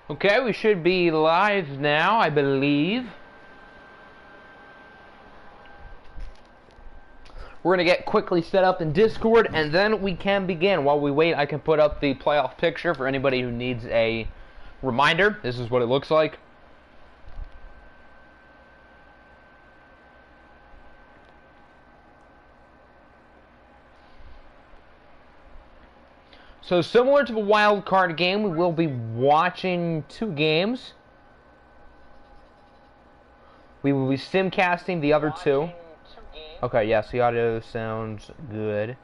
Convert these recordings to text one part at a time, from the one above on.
Okay, we should be live now, I believe. We're going to get quickly set up in Discord, and then we can begin. While we wait, I can put up the playoff picture for anybody who needs a reminder. This is what it looks like. So similar to the wild card game, we will be watching two games. We will be simcasting the other two. Okay, yes, the audio sounds good.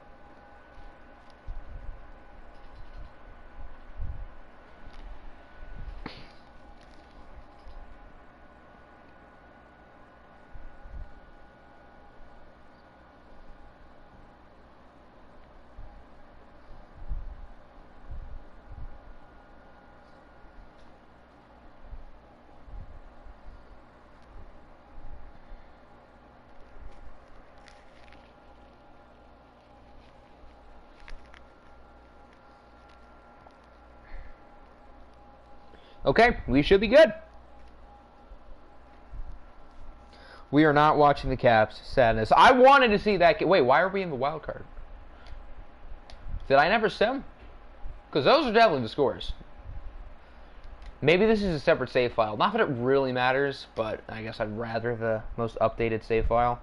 Okay, we should be good. We are not watching the Caps. Sadness. I wanted to see that. Wait, why are we in the wild card? Did I never sim? Because those are definitely the scores. Maybe this is a separate save file. Not that it really matters, but I guess I'd rather the most updated save file.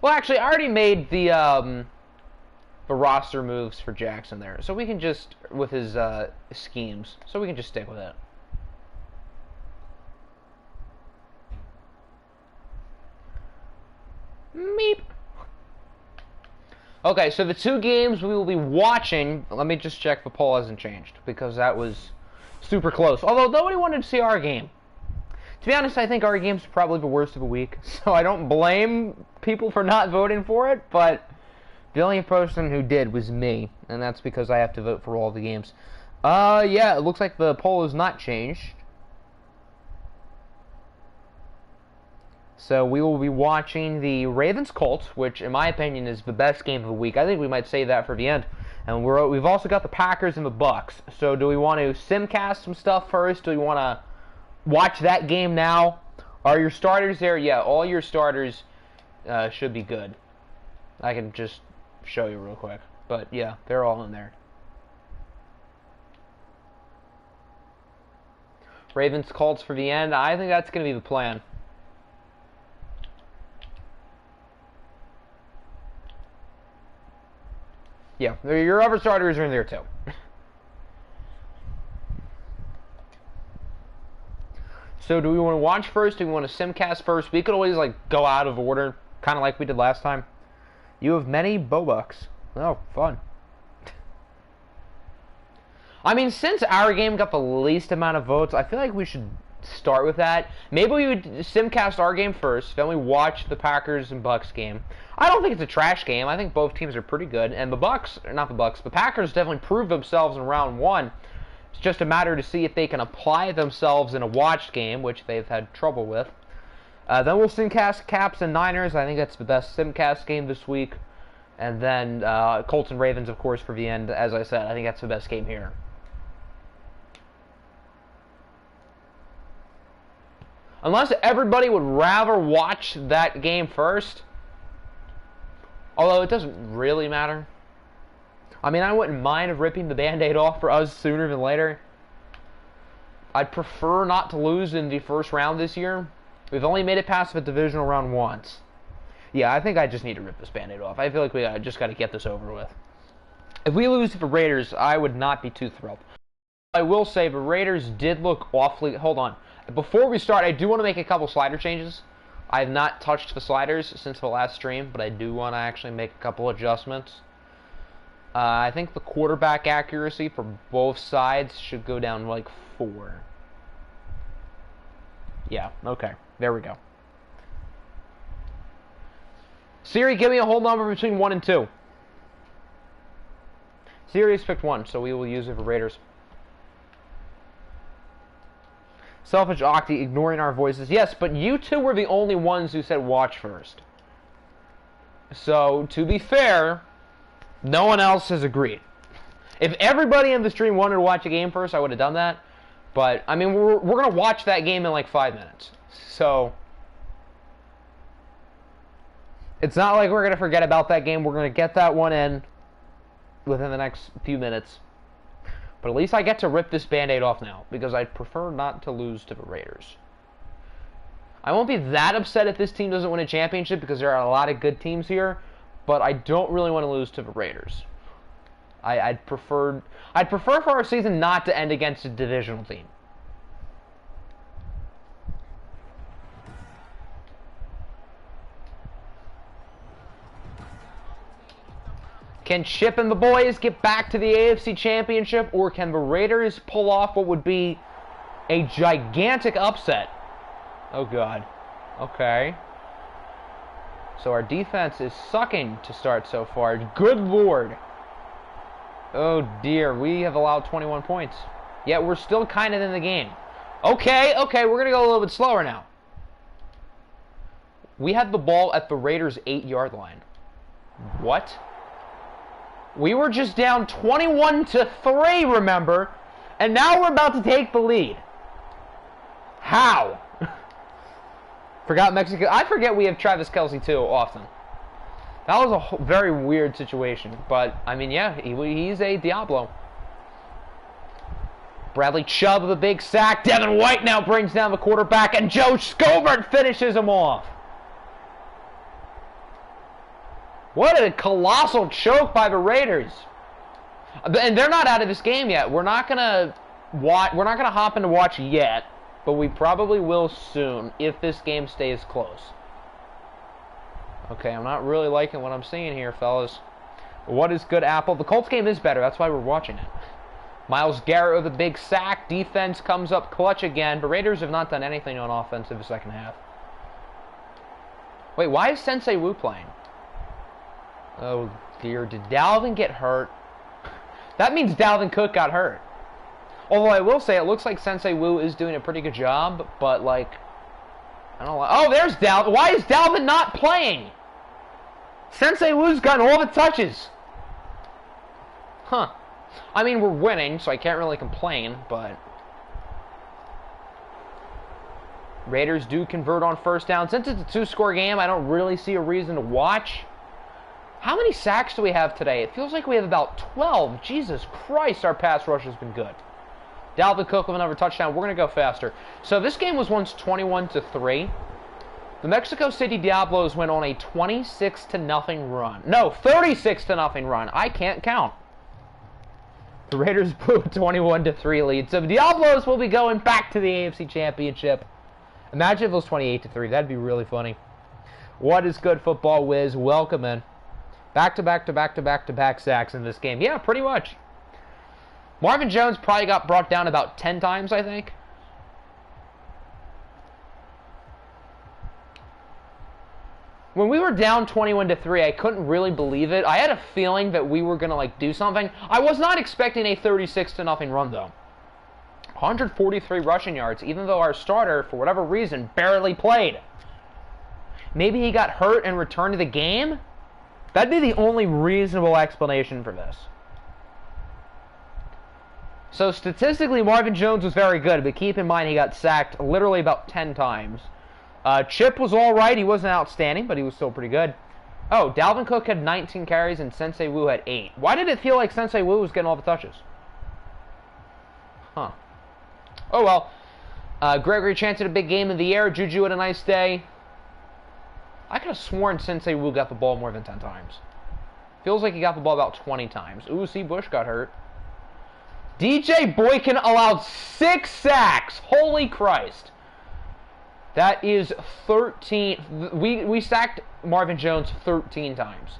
Well, actually, I already made the roster moves for Jackson there, so we can just with his schemes, so we can just stick with it. Meep. Okay, so the two games we will be watching. Let me just check if the poll hasn't changed because that was super close. Although nobody wanted to see our game. To be honest, I think our game's probably the worst of the week, so I don't blame people for not voting for it, but the only person who did was me, and that's because I have to vote for all the games. Yeah, it looks like the poll has not changed. So we will be watching the Ravens-Colts, which in my opinion is the best game of the week. I think we might save that for the end. And we've also got the Packers and the Bucks. So do we want to simcast some stuff first? Do we want to watch that game now? Are your starters there? Yeah, all your starters should be good. I can just show you real quick. But yeah, they're all in there. Ravens-Colts for the end. I think that's going to be the plan. Yeah, your other starters are in there too. So do we want to watch first? Do we want to simcast first? We could always like go out of order, kind of like we did last time. You have many Bobucks. Oh, fun. I mean, since our game got the least amount of votes, I feel like we should start with that. Maybe we would simcast our game first, then we watch the Packers and Bucks game. I don't think it's a trash game. I think both teams are pretty good, and the Packers definitely proved themselves in round one. It's just a matter to see if they can apply themselves in a watched game, which they've had trouble with. Then we'll simcast Caps and Niners. I think that's the best simcast game this week. And then Colts and Ravens, of course, for the end. As I said, I think that's the best game here. Unless everybody would rather watch that game first. Although it doesn't really matter. I mean, I wouldn't mind ripping the Band-Aid off for us sooner than later. I'd prefer not to lose in the first round this year. We've only made it past the divisional round once. Yeah, I think I just need to rip this Band-Aid off. I feel like we just got to get this over with. If we lose to the Raiders, I would not be too thrilled. I will say the Raiders did look awfully... Hold on. Before we start, I do want to make a couple slider changes. I have not touched the sliders since the last stream, but I do want to actually make a couple adjustments. I think the quarterback accuracy for both sides should go down like 4. Yeah, okay. There we go. Siri, give me a whole number between 1 and 2. Siri has picked 1, so we will use it for Raiders. Selfish Octi ignoring our voices. Yes, but you two were the only ones who said watch first. So, to be fair, no one else has agreed. If everybody in the stream wanted to watch a game first, I would have done that. But, I mean, we're going to watch that game in like 5 minutes. So, it's not like we're going to forget about that game. We're going to get that one in within the next few minutes. But at least I get to rip this Band-Aid off now, because I'd prefer not to lose to the Raiders. I won't be that upset if this team doesn't win a championship, because there are a lot of good teams here, but I don't really want to lose to the Raiders. I'd prefer for our season not to end against a divisional team. Can Chip and the boys get back to the AFC Championship, or can the Raiders pull off what would be a gigantic upset? Oh, God. Okay. So our defense is sucking to start so far. Good Lord. Oh, dear. We have allowed 21 points. Yet we're still kind of in the game. Okay, we're going to go a little bit slower now. We had the ball at the Raiders' 8-yard line. What? We were just down 21-3, remember? And now we're about to take the lead. How? Forgot Mexico. I forget we have Travis Kelce, too, often. That was a very weird situation. But, I mean, yeah, he's a Diablo. Bradley Chubb with a big sack. Devin White now brings down the quarterback. And Joe Scobert finishes him off. What a colossal choke by the Raiders. And they're not out of this game yet. We're not gonna hop in to watch yet, but we probably will soon if this game stays close. Okay, I'm not really liking what I'm seeing here, fellas. What is good, Apple? The Colts game is better. That's why we're watching it. Myles Garrett with a big sack. Defense comes up clutch again. The Raiders have not done anything on offense in the second half. Wait, why is Sensei Wu playing? Oh, dear. Did Dalvin get hurt? That means Dalvin Cook got hurt. Although I will say, it looks like Sensei Wu is doing a pretty good job, but, like, I don't know. Oh, there's Dalvin. Why is Dalvin not playing? Sensei Wu's gotten all the touches. Huh. I mean, we're winning, so I can't really complain, but Raiders do convert on first down. Since it's a two-score game, I don't really see a reason to watch. How many sacks do we have today? It feels like we have about 12. Jesus Christ, our pass rush has been good. Dalvin Cook with another touchdown. We're going to go faster. So this game was once 21-3. The Mexico City Diablos went on a 26-0 run. No, 36-0 run. I can't count. The Raiders blew a 21-3 lead. So the Diablos will be going back to the AFC Championship. Imagine if it was 28-3. That'd be really funny. What is good, football whiz? Welcome in. Back-to-back sacks in this game. Yeah, pretty much. Marvin Jones probably got brought down about 10 times, I think. When we were down 21-3, I couldn't really believe it. I had a feeling that we were going to, like, do something. I was not expecting a 36-0 run, though. 143 rushing yards, even though our starter, for whatever reason, barely played. Maybe he got hurt and returned to the game? That'd be the only reasonable explanation for this. So statistically, Marvin Jones was very good, but keep in mind he got sacked literally about 10 times. Chip was all right. He wasn't outstanding, but he was still pretty good. Oh, Dalvin Cook had 19 carries and Sensei Wu had 8. Why did it feel like Sensei Wu was getting all the touches? Huh. Oh, well. Gregory Chance had a big game in the air. Juju had a nice day. I could have sworn Sensei Wu got the ball more than 10 times. Feels like he got the ball about 20 times. Ooh, C. Bush got hurt. DJ Boykin allowed 6 sacks. Holy Christ. That is 13. We sacked Marvin Jones 13 times.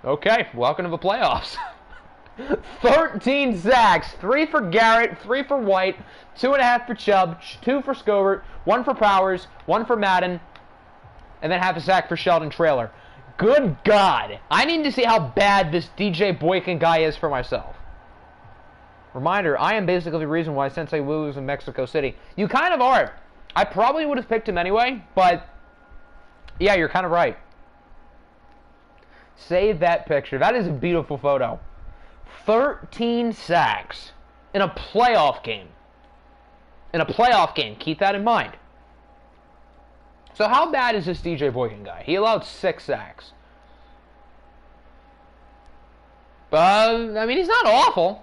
Okay, welcome to the playoffs. 13 sacks. 3 for Garrett, 3 for White, 2.5 for Chubb, 2 for Scobert, 1 for Powers, 1 for Madden, and then half a sack for Sheldon Traylor. Good God. I need to see how bad this DJ Boykin guy is for myself. Reminder, I am basically the reason why Sensei Wu is in Mexico City. You kind of are. I probably would have picked him anyway, but yeah, you're kind of right. Save that picture. That is a beautiful photo. 13 sacks in a playoff game. In a playoff game. Keep that in mind. So how bad is this DJ Boykin guy? He allowed 6 sacks. But, I mean, he's not awful.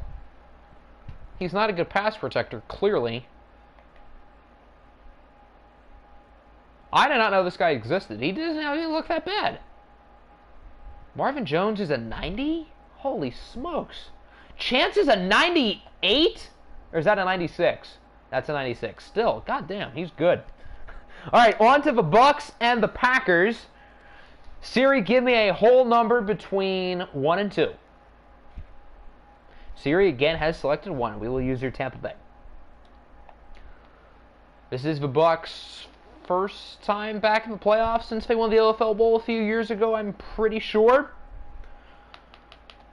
He's not a good pass protector, clearly. I did not know this guy existed. He doesn't even look that bad. Marvin Jones is a 90? Holy smokes. Chance is a 98? Or is that a 96? That's a 96. Still, goddamn, he's good. All right, on to the Bucks and the Packers. Siri, give me a whole number between 1 and 2. Siri again has selected 1. We will use your Tampa Bay. This is the Bucks' first time back in the playoffs since they won the OFL Bowl a few years ago, I'm pretty sure.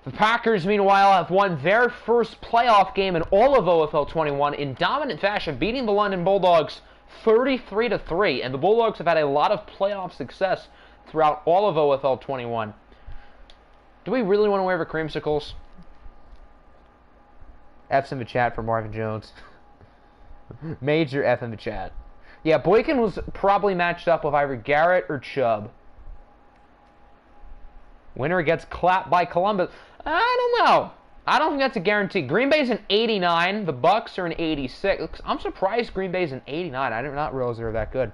The Packers, meanwhile, have won their first playoff game in all of OFL 21 in dominant fashion, beating the London Bulldogs 33-3. And the Bulldogs have had a lot of playoff success throughout all of OFL 21. Do we really want to wear the creamsicles? F's in the chat for Marvin Jones. Major F in the chat. Yeah, Boykin was probably matched up with either Garrett or Chubb. Winner gets clapped by Columbus. I don't know. I don't think that's a guarantee. Green Bay's an 89. The Bucks are an 86. I'm surprised Green Bay's an 89. I did not realize they were that good.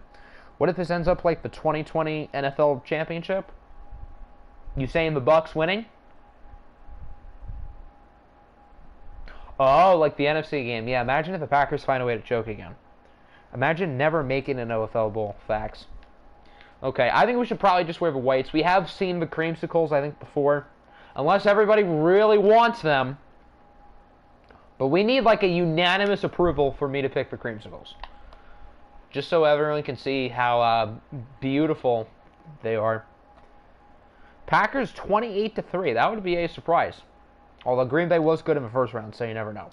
What if this ends up like the 2020 NFL Championship? You saying the Bucks winning? Oh, like the NFC game. Yeah, imagine if the Packers find a way to choke again. Imagine never making an OFL Bowl. Facts. Okay, I think we should probably just wear the whites. We have seen the creamsicles, I think, before. Unless everybody really wants them. But we need, like, a unanimous approval for me to pick the creamsicles. Just so everyone can see how beautiful they are. Packers 28-3. That would be a surprise. Although Green Bay was good in the first round, so you never know.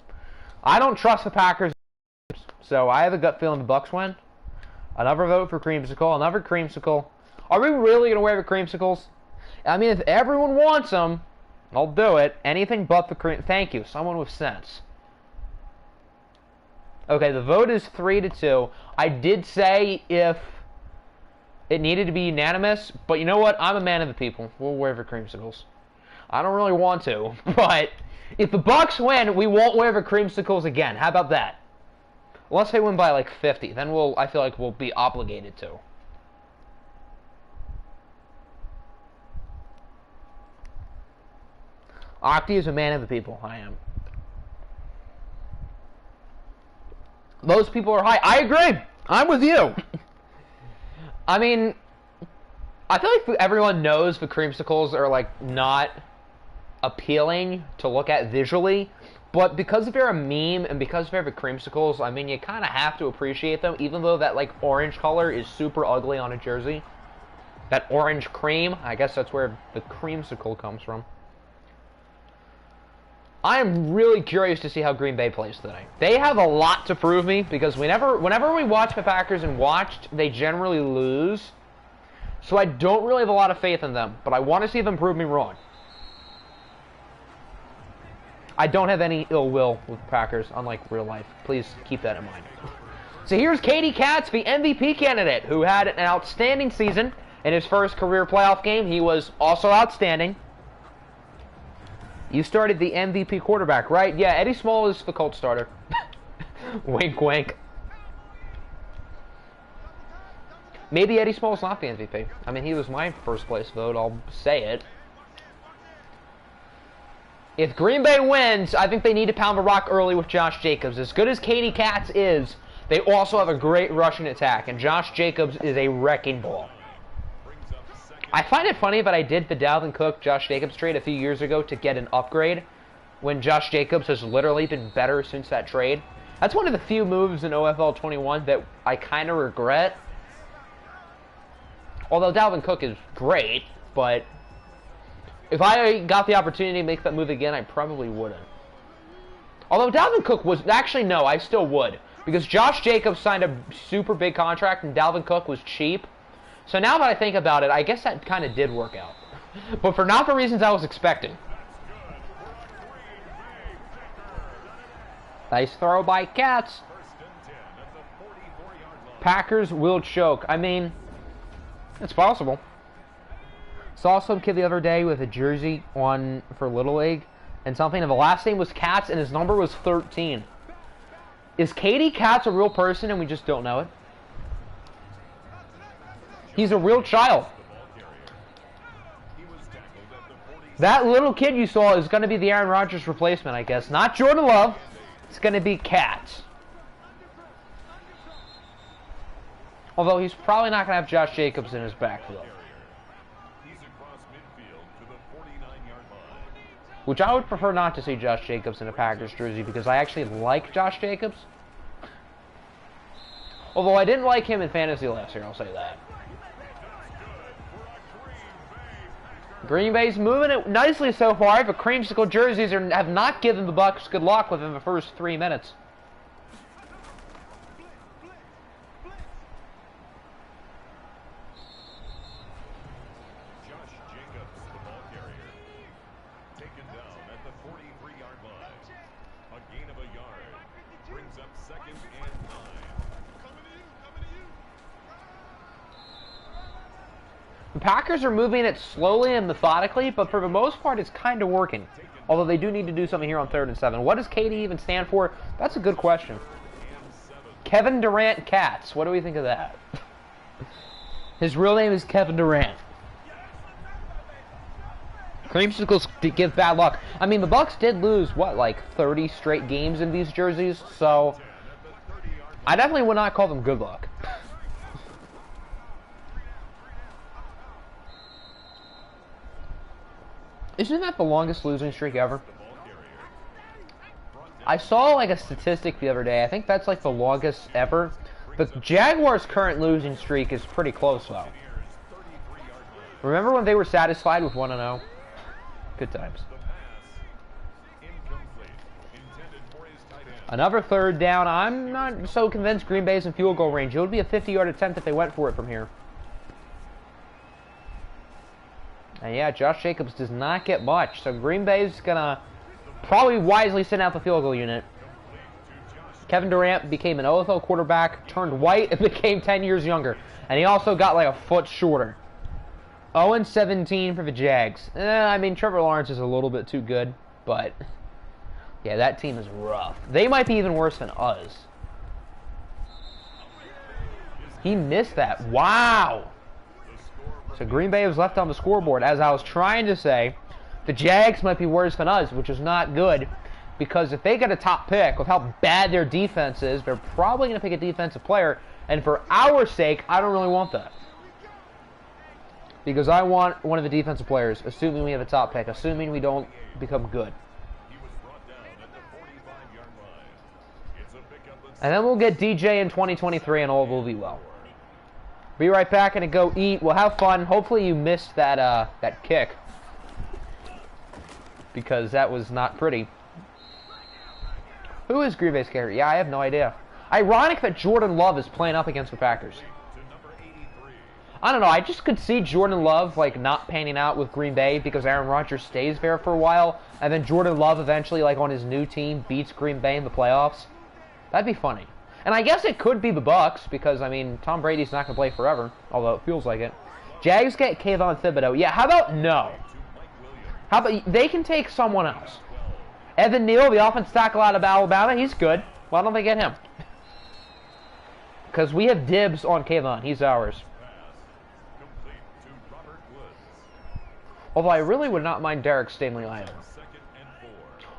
I don't trust the Packers, so I have a gut feeling the Bucks win. Another vote for creamsicle. Another creamsicle. Are we really going to wear the creamsicles? I mean, if everyone wants them, I'll do it. Anything but the cream. Thank you. Someone with sense. Okay, the vote is 3-2. I did say if it needed to be unanimous, but you know what? I'm a man of the people. We'll wear the creamsicles. I don't really want to, but if the Bucks win, we won't wear the creamsicles again. How about that? Unless they win by like 50, then I feel like we'll be obligated to. Octi is a man of the people. I am. Those people are high. I agree. I'm with you. I mean, I feel like everyone knows the creamsicles are like not appealing to look at visually, but because they're a meme and because they're the creamsicles, I mean, you kind of have to appreciate them, even though that like orange color is super ugly on a jersey. That orange cream, I guess that's where the creamsicle comes from. I am really curious to see how Green Bay plays today. They have a lot to prove me, because whenever we watch the Packers and watched, they generally lose. So I don't really have a lot of faith in them, but I want to see them prove me wrong. I don't have any ill will with Packers, unlike real life. Please keep that in mind. So here's Katie Katz, the MVP candidate, who had an outstanding season in his first career playoff game. He was also outstanding. You started the MVP quarterback, right? Yeah, Eddie Small is the Colts starter. Wink, wink. Maybe Eddie Small's not the MVP. I mean, he was my first place vote. I'll say it. If Green Bay wins, I think they need to pound the rock early with Josh Jacobs. As good as Katie Katz is, they also have a great rushing attack, and Josh Jacobs is a wrecking ball. I find it funny that I did the Dalvin Cook, Josh Jacobs trade a few years ago to get an upgrade, when Josh Jacobs has literally been better since that trade. That's one of the few moves in OFL 21 that I kind of regret. Although Dalvin Cook is great, but if I got the opportunity to make that move again, I probably wouldn't. Although Dalvin Cook was... Actually, no, I still would. Because Josh Jacobs signed a super big contract and Dalvin Cook was cheap. So now that I think about it, I guess that kind of did work out. but for not the reasons I was expecting. Nice throw by Cats. Packers will choke. I mean, it's possible. Saw some kid the other day with a jersey on for Little League and something, and the last name was Katz, and his number was 13. Is Katie Katz a real person and we just don't know it? He's a real child. That little kid you saw is going to be the Aaron Rodgers replacement, I guess. Not Jordan Love. It's going to be Katz. Although he's probably not going to have Josh Jacobs in his backfield. Which I would prefer not to see Josh Jacobs in a Packers jersey because I actually like Josh Jacobs. Although I didn't like him in fantasy last year, I'll say that. Green Bay's moving it nicely so far, but creamsicle jerseys have not given the Bucs good luck within the first 3 minutes. The Packers are moving it slowly and methodically, but for the most part, it's kind of working. Although they do need to do something here on 3rd and 7. What does KD even stand for? That's a good question. Kevin Durant Katz. What do we think of that? His real name is Kevin Durant. Creamsicles give bad luck. I mean, the Bucs did lose, what, like 30 straight games in these jerseys? So, I definitely would not call them good luck. Isn't that the longest losing streak ever? I saw like a statistic the other day. I think that's like the longest ever. The Jaguars' current losing streak is pretty close though. Remember when they were satisfied with 1-0? Good times. Another 3rd down. I'm not so convinced Green Bay's in field goal range. It would be a 50-yard attempt if they went for it from here. And yeah, Josh Jacobs does not get much, so Green Bay's gonna probably wisely send out the field goal unit. Kevin Durant became an OFL quarterback, turned white, and became 10 years younger. And he also got like a foot shorter. 0-17 for the Jags. I mean, Trevor Lawrence is a little bit too good, but yeah, that team is rough. They might be even worse than us. He missed that. Wow! So Green Bay was left on the scoreboard. As I was trying to say, the Jags might be worse than us, which is not good. Because if they get a top pick, with how bad their defense is, they're probably going to pick a defensive player. And for our sake, I don't really want that. Because I want one of the defensive players, assuming we have a top pick, assuming we don't become good. And then we'll get DJ in 2023 and all will be well. Be right back and go eat. We'll have fun. Hopefully you missed that that kick. Because that was not pretty. Who is Green Bay's character? Yeah, I have no idea. Ironic that Jordan Love is playing up against the Packers. I don't know. I just could see Jordan Love like not panning out with Green Bay because Aaron Rodgers stays there for a while, and then Jordan Love eventually, like on his new team, beats Green Bay in the playoffs. That'd be funny. And I guess it could be the Bucs because I mean Tom Brady's not gonna play forever, although it feels like it. Jags get Kayvon Thibodeau. Yeah, how about no? How about they can take someone else? Evan Neal, the offensive tackle out of Alabama, he's good. Why don't they get him? Because we have dibs on Kayvon. He's ours. Although I really would not mind Derek Stingley either.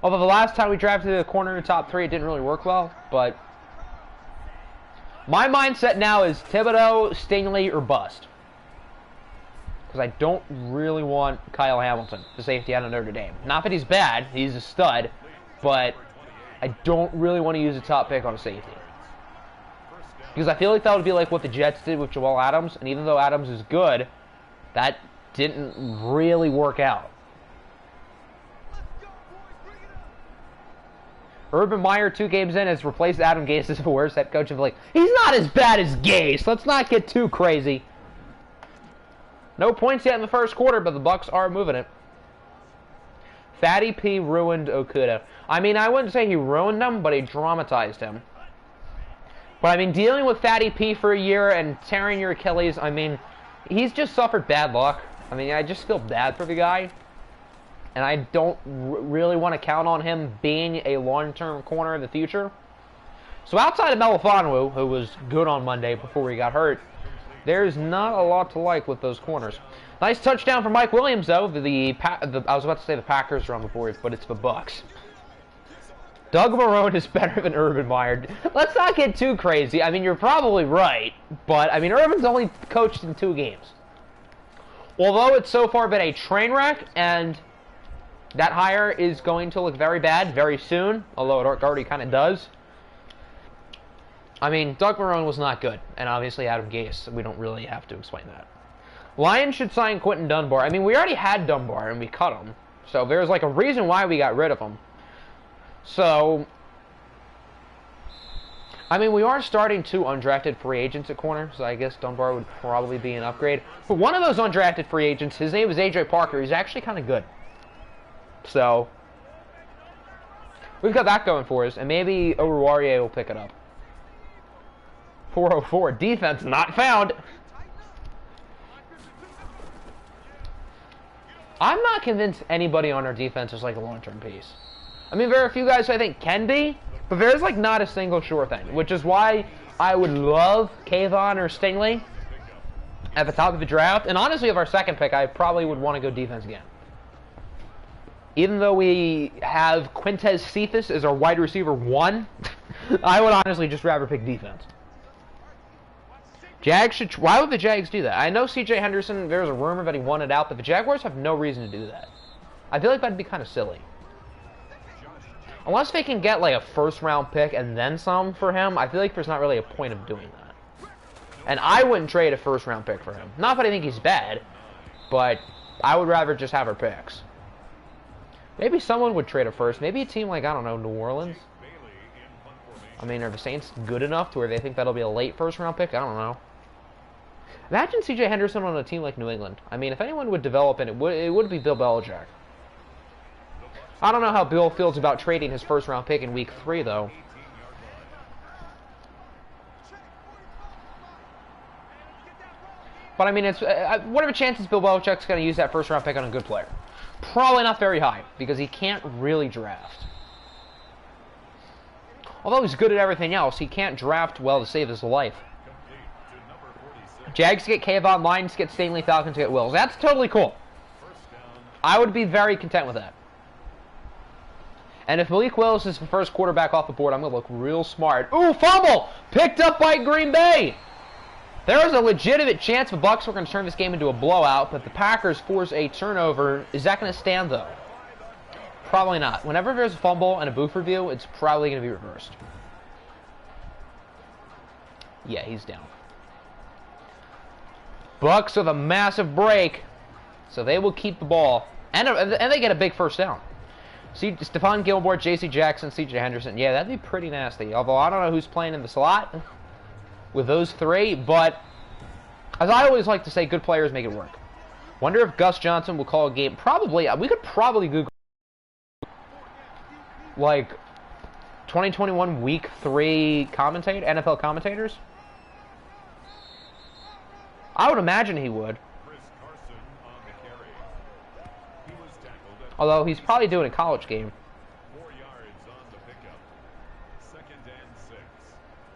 Although the last time we drafted a corner in the top 3, it didn't really work well, but my mindset now is Thibodeau, Stingley, or bust. Because I don't really want Kyle Hamilton, the safety out of Notre Dame. Not that he's bad, he's a stud, but I don't really want to use a top pick on a safety. Because I feel like that would be like what the Jets did with Joel Adams, and even though Adams is good, that didn't really work out. Urban Meyer, 2 games in, has replaced Adam Gase as the worst head coach of the league. He's not as bad as Gase. Let's not get too crazy. No points yet in the first quarter, but the Bucks are moving it. Fatty P ruined Okuda. I mean, I wouldn't say he ruined him, but he dramatized him. But, I mean, dealing with Fatty P for a year and tearing your Achilles, I mean, he's just suffered bad luck. I mean, I just feel bad for the guy. And I don't really want to count on him being a long-term corner in the future. So outside of Melifonwu, who was good on Monday before he got hurt, there's not a lot to like with those corners. Nice touchdown from Mike Williams, though. I was about to say the Packers are on the board, but it's the Bucks. Doug Marrone is better than Urban Meyer. Let's not get too crazy. I mean, you're probably right, but, I mean, Urban's only coached in 2 games. Although it's so far been a train wreck, and that hire is going to look very bad very soon, although it already kind of does. I mean, Doug Marrone was not good, and obviously Adam Gase, we don't really have to explain that. Lions should sign Quentin Dunbar. I mean, we already had Dunbar, and we cut him. So there's, like, a reason why we got rid of him. So, I mean, we are starting 2 undrafted free agents at corner, so I guess Dunbar would probably be an upgrade. But one of those undrafted free agents, his name is A.J. Parker. He's actually kind of good. So, we've got that going for us, and maybe Oruwariye will pick it up. 404, defense not found. I'm not convinced anybody on our defense is like a long-term piece. I mean, there are a few guys who I think can be, but there's like not a single sure thing, which is why I would love Kayvon or Stingley at the top of the draft. And honestly, with our second pick, I probably would want to go defense again. Even though we have Quintez Cephas as our wide receiver 1, I would honestly just rather pick defense. Jags should... Why would the Jags do that? I know C.J. Henderson, there's a rumor that he wanted out, but the Jaguars have no reason to do that. I feel like that'd be kind of silly. Unless they can get like a first-round pick and then some for him, I feel like there's not really a point of doing that. And I wouldn't trade a first-round pick for him. Not that I think he's bad, but I would rather just have our picks. Maybe someone would trade a first. Maybe a team like, I don't know, New Orleans. I mean, are the Saints good enough to where they think that'll be a late first-round pick? I don't know. Imagine C.J. Henderson on a team like New England. I mean, if anyone would develop it, it would be Bill Belichick. I don't know how Bill feels about trading his first-round pick in Week 3, though. But, I mean, it's what are the chances Bill Belichick's going to use that first-round pick on a good player? Probably not very high, because he can't really draft. Although he's good at everything else, he can't draft well to save his life. Jags get Kayvon, Lions get Stingley, Falcons get Wills. That's totally cool. I would be very content with that. And if Malik Willis is the first quarterback off the board, I'm going to look real smart. Ooh, fumble! Picked up by Green Bay! There is a legitimate chance the Bucs were going to turn this game into a blowout, but the Packers force a turnover. Is that going to stand, though? Probably not. Whenever there's a fumble and a booth review, it's probably going to be reversed. Yeah, he's down. Bucs with a massive break, so they will keep the ball. And they get a big first down. See, Stephon Gilmore, J.C. Jackson, C.J. Henderson. Yeah, that'd be pretty nasty. Although I don't know who's playing in the slot with those 3. But as I always like to say, good players make it work. Wonder if Gus Johnson will call a game. Probably. We could probably Google like 2021 Week 3 NFL commentators. I would imagine he would. Although he's probably doing a college game.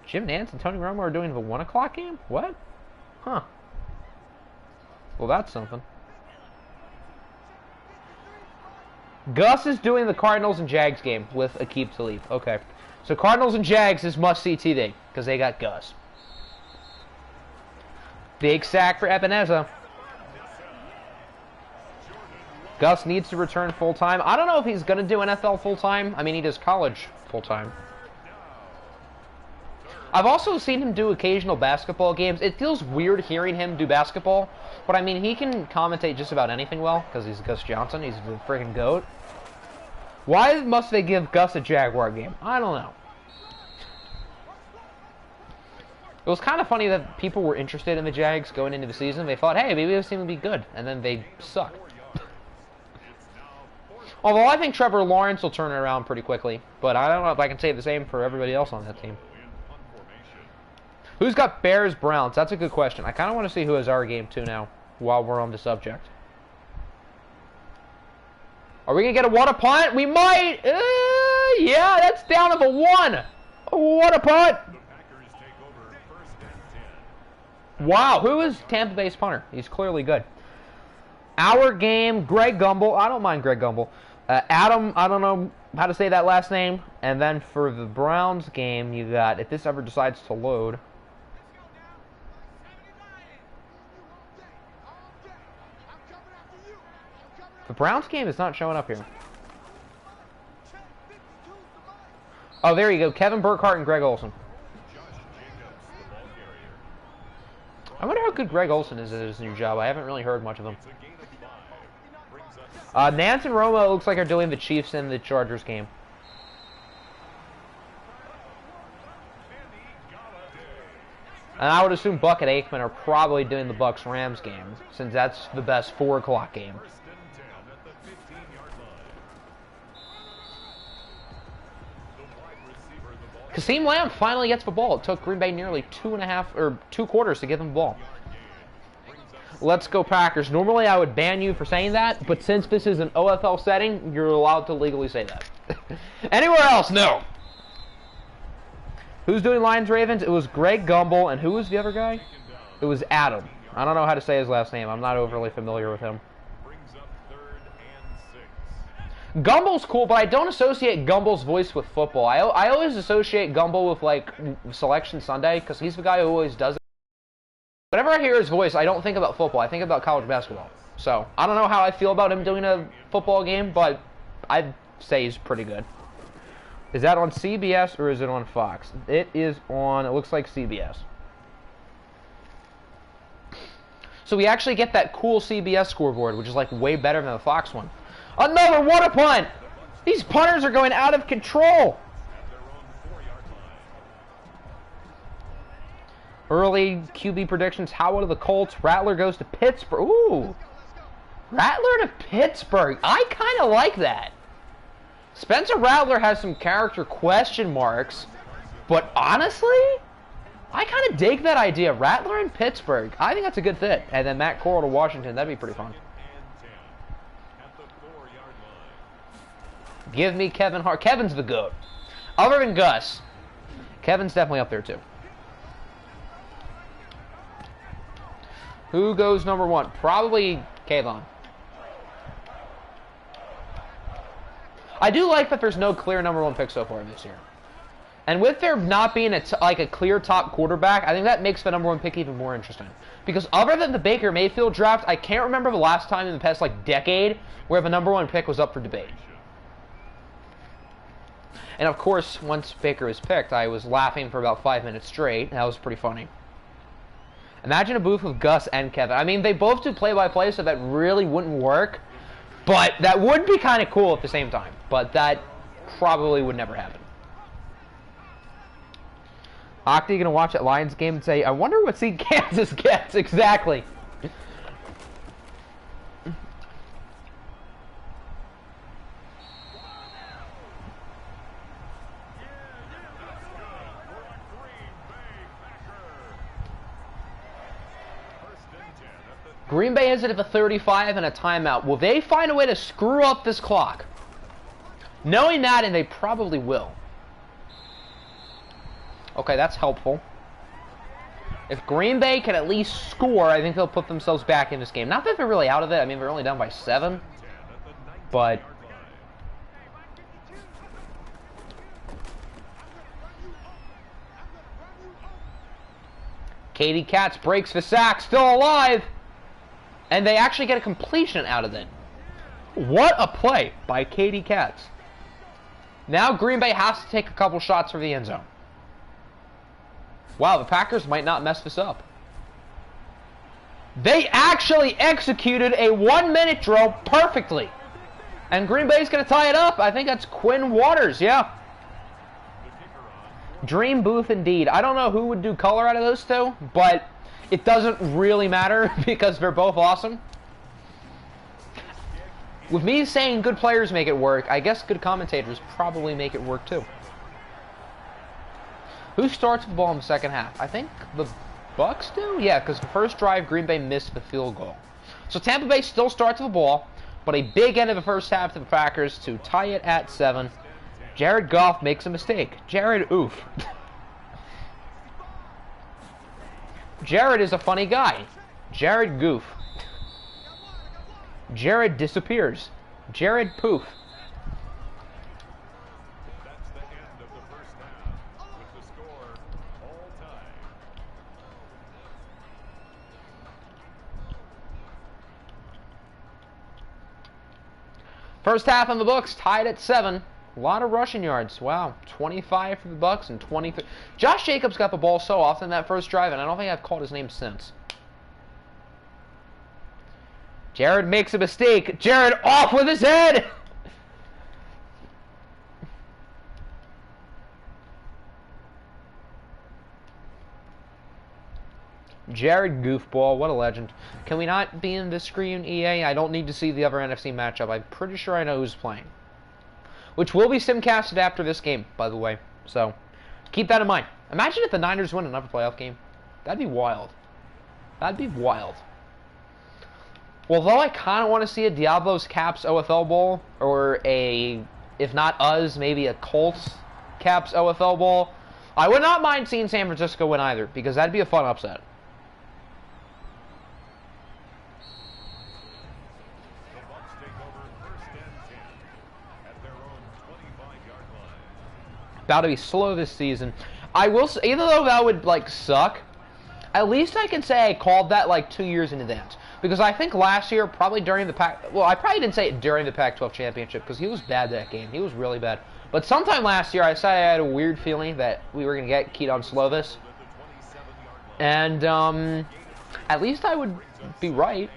Jim Nantz and Tony Romo are doing the 1 o'clock game? What? Huh. Well, that's something. Gus is doing the Cardinals and Jags game with Aqib Talib. Okay. So Cardinals and Jags is must-see TV because they got Gus. Big sack for Ebenezer. Gus needs to return full-time. I don't know if he's going to do NFL full-time. I mean, he does college full-time. I've also seen him do occasional basketball games. It feels weird hearing him do basketball. But, I mean, he can commentate just about anything well because he's Gus Johnson. He's the friggin' GOAT. Why must they give Gus a Jaguar game? I don't know. It was kind of funny that people were interested in the Jags going into the season. They thought, hey, maybe this team would be good. And then they suck. Although I think Trevor Lawrence will turn it around pretty quickly. But I don't know if I can say the same for everybody else on that team. Who's got Bears-Browns? That's a good question. I kind of want to see who has our game too now, while we're on the subject. Are we going to get a water punt? We might! Yeah, that's down to the 1. A water punt! Wow, who is Tampa Bay's punter? He's clearly good. Our game, Greg Gumbel. I don't mind Greg Gumbel. Adam, I don't know how to say that last name. And then for the Browns game, you got, if this ever decides to load. The Browns game is not showing up here. Oh, there you go. Kevin Burkhardt and Greg Olsen. I wonder how good Greg Olsen is at his new job. I haven't really heard much of him. Nance and Romo looks like are doing the Chiefs and the Chargers game. And I would assume Buck and Aikman are probably doing the Bucs-Rams game, since that's the best 4 o'clock game. Kasim Lamb finally gets the ball. It took Green Bay nearly 2 quarters to give them the ball. Let's go Packers. Normally I would ban you for saying that, but since this is an OFL setting, you're allowed to legally say that. Anywhere else, no. Who's doing Lions-Ravens? It was Greg Gumbel, and who was the other guy? It was Adam. I don't know how to say his last name. I'm not overly familiar with him. Gumbel's cool, but I don't associate Gumbel's voice with football. I always associate Gumbel with, like, Selection Sunday, because he's the guy who always does it. Whenever I hear his voice, I don't think about football. I think about college basketball. So, I don't know how I feel about him doing a football game, but I'd say he's pretty good. Is that on CBS or is it on Fox? It is on, it looks like CBS. So we actually get that cool CBS scoreboard, which is, like, way better than the Fox one. Another water punt! These punters are going out of control! Early QB predictions. Howard to the Colts. Rattler goes to Pittsburgh. Ooh! Rattler to Pittsburgh. I kind of like that. Spencer Rattler has some character question marks, but honestly, I kind of dig that idea. Rattler in Pittsburgh. I think that's a good fit. And then Matt Corral to Washington. That'd be pretty fun. Give me Kevin Hart. Kevin's the GOAT. Other than Gus, Kevin's definitely up there too. Who goes number 1? Probably Kayvon. I do like that there's no clear number 1 pick so far this year. And with there not being a clear top quarterback, I think that makes the number 1 pick even more interesting. Because other than the Baker Mayfield draft, I can't remember the last time in the past decade where the number 1 pick was up for debate. And of course, once Baker was picked, I was laughing for about 5 minutes straight. That was pretty funny. Imagine a booth with Gus and Kevin. I mean, they both do play-by-play, so that really wouldn't work. But that would be kind of cool at the same time. But that probably would never happen. Octi going to watch that Lions game and say, I wonder what seed Kansas gets. Exactly. Green Bay has it at the 35 and a timeout. Will they find a way to screw up this clock? Knowing that, and they probably will. Okay, that's helpful. If Green Bay can at least score, I think they'll put themselves back in this game. Not that they're really out of it. I mean, they're only down by 7. But Katie Katz breaks the sack, still alive. And they actually get a completion out of it. What a play by Katie Katz. Now Green Bay has to take a couple shots for the end zone. Wow, the Packers might not mess this up. They actually executed a 1-minute drill perfectly. And Green Bay's going to tie it up. I think that's Quinn Waters, yeah. Dream Booth indeed. I don't know who would do color out of those two, but it doesn't really matter because they're both awesome. With me saying good players make it work, I guess good commentators probably make it work too. Who starts the ball in the second half? I think the Bucks do? Yeah, because the first drive, Green Bay missed the field goal. So Tampa Bay still starts the ball, but a big end of the first half to the Packers to tie it at 7. Jared Goff makes a mistake. Jared, oof. Jared is a funny guy. Jared goof. Jared disappears. Jared poof. That's the end of the first half with the score all time. First half in the books, tied at 7. A lot of rushing yards. Wow, 25 for the Bucks and 23. Josh Jacobs got the ball so often that first drive, and I don't think I've called his name since. Jared makes a mistake. Jared off with his head! Jared Goofball, what a legend. Can we not be in this screen, EA? I don't need to see the other NFC matchup. I'm pretty sure I know who's playing. Which will be simcasted after this game, by the way. So, keep that in mind. Imagine if the Niners win another playoff game. That'd be wild. That'd be wild. Although I kind of want to see a Diablos Caps OFL Bowl, or a, if not us, maybe a Colts Caps OFL Bowl. I would not mind seeing San Francisco win either, because that'd be a fun upset. The Bucks take over first and 10 at their own 25-yard line. About to be slow this season. I will say, even though that would, like, suck, at least I can say I called that, like, 2 years in advance. Because I think last year, probably during the well, I probably didn't say it during the Pac-12 championship, because he was bad that game. He was really bad. But sometime last year, I said I had a weird feeling that we were going to get Keaton Slovis. And, at least I would be right.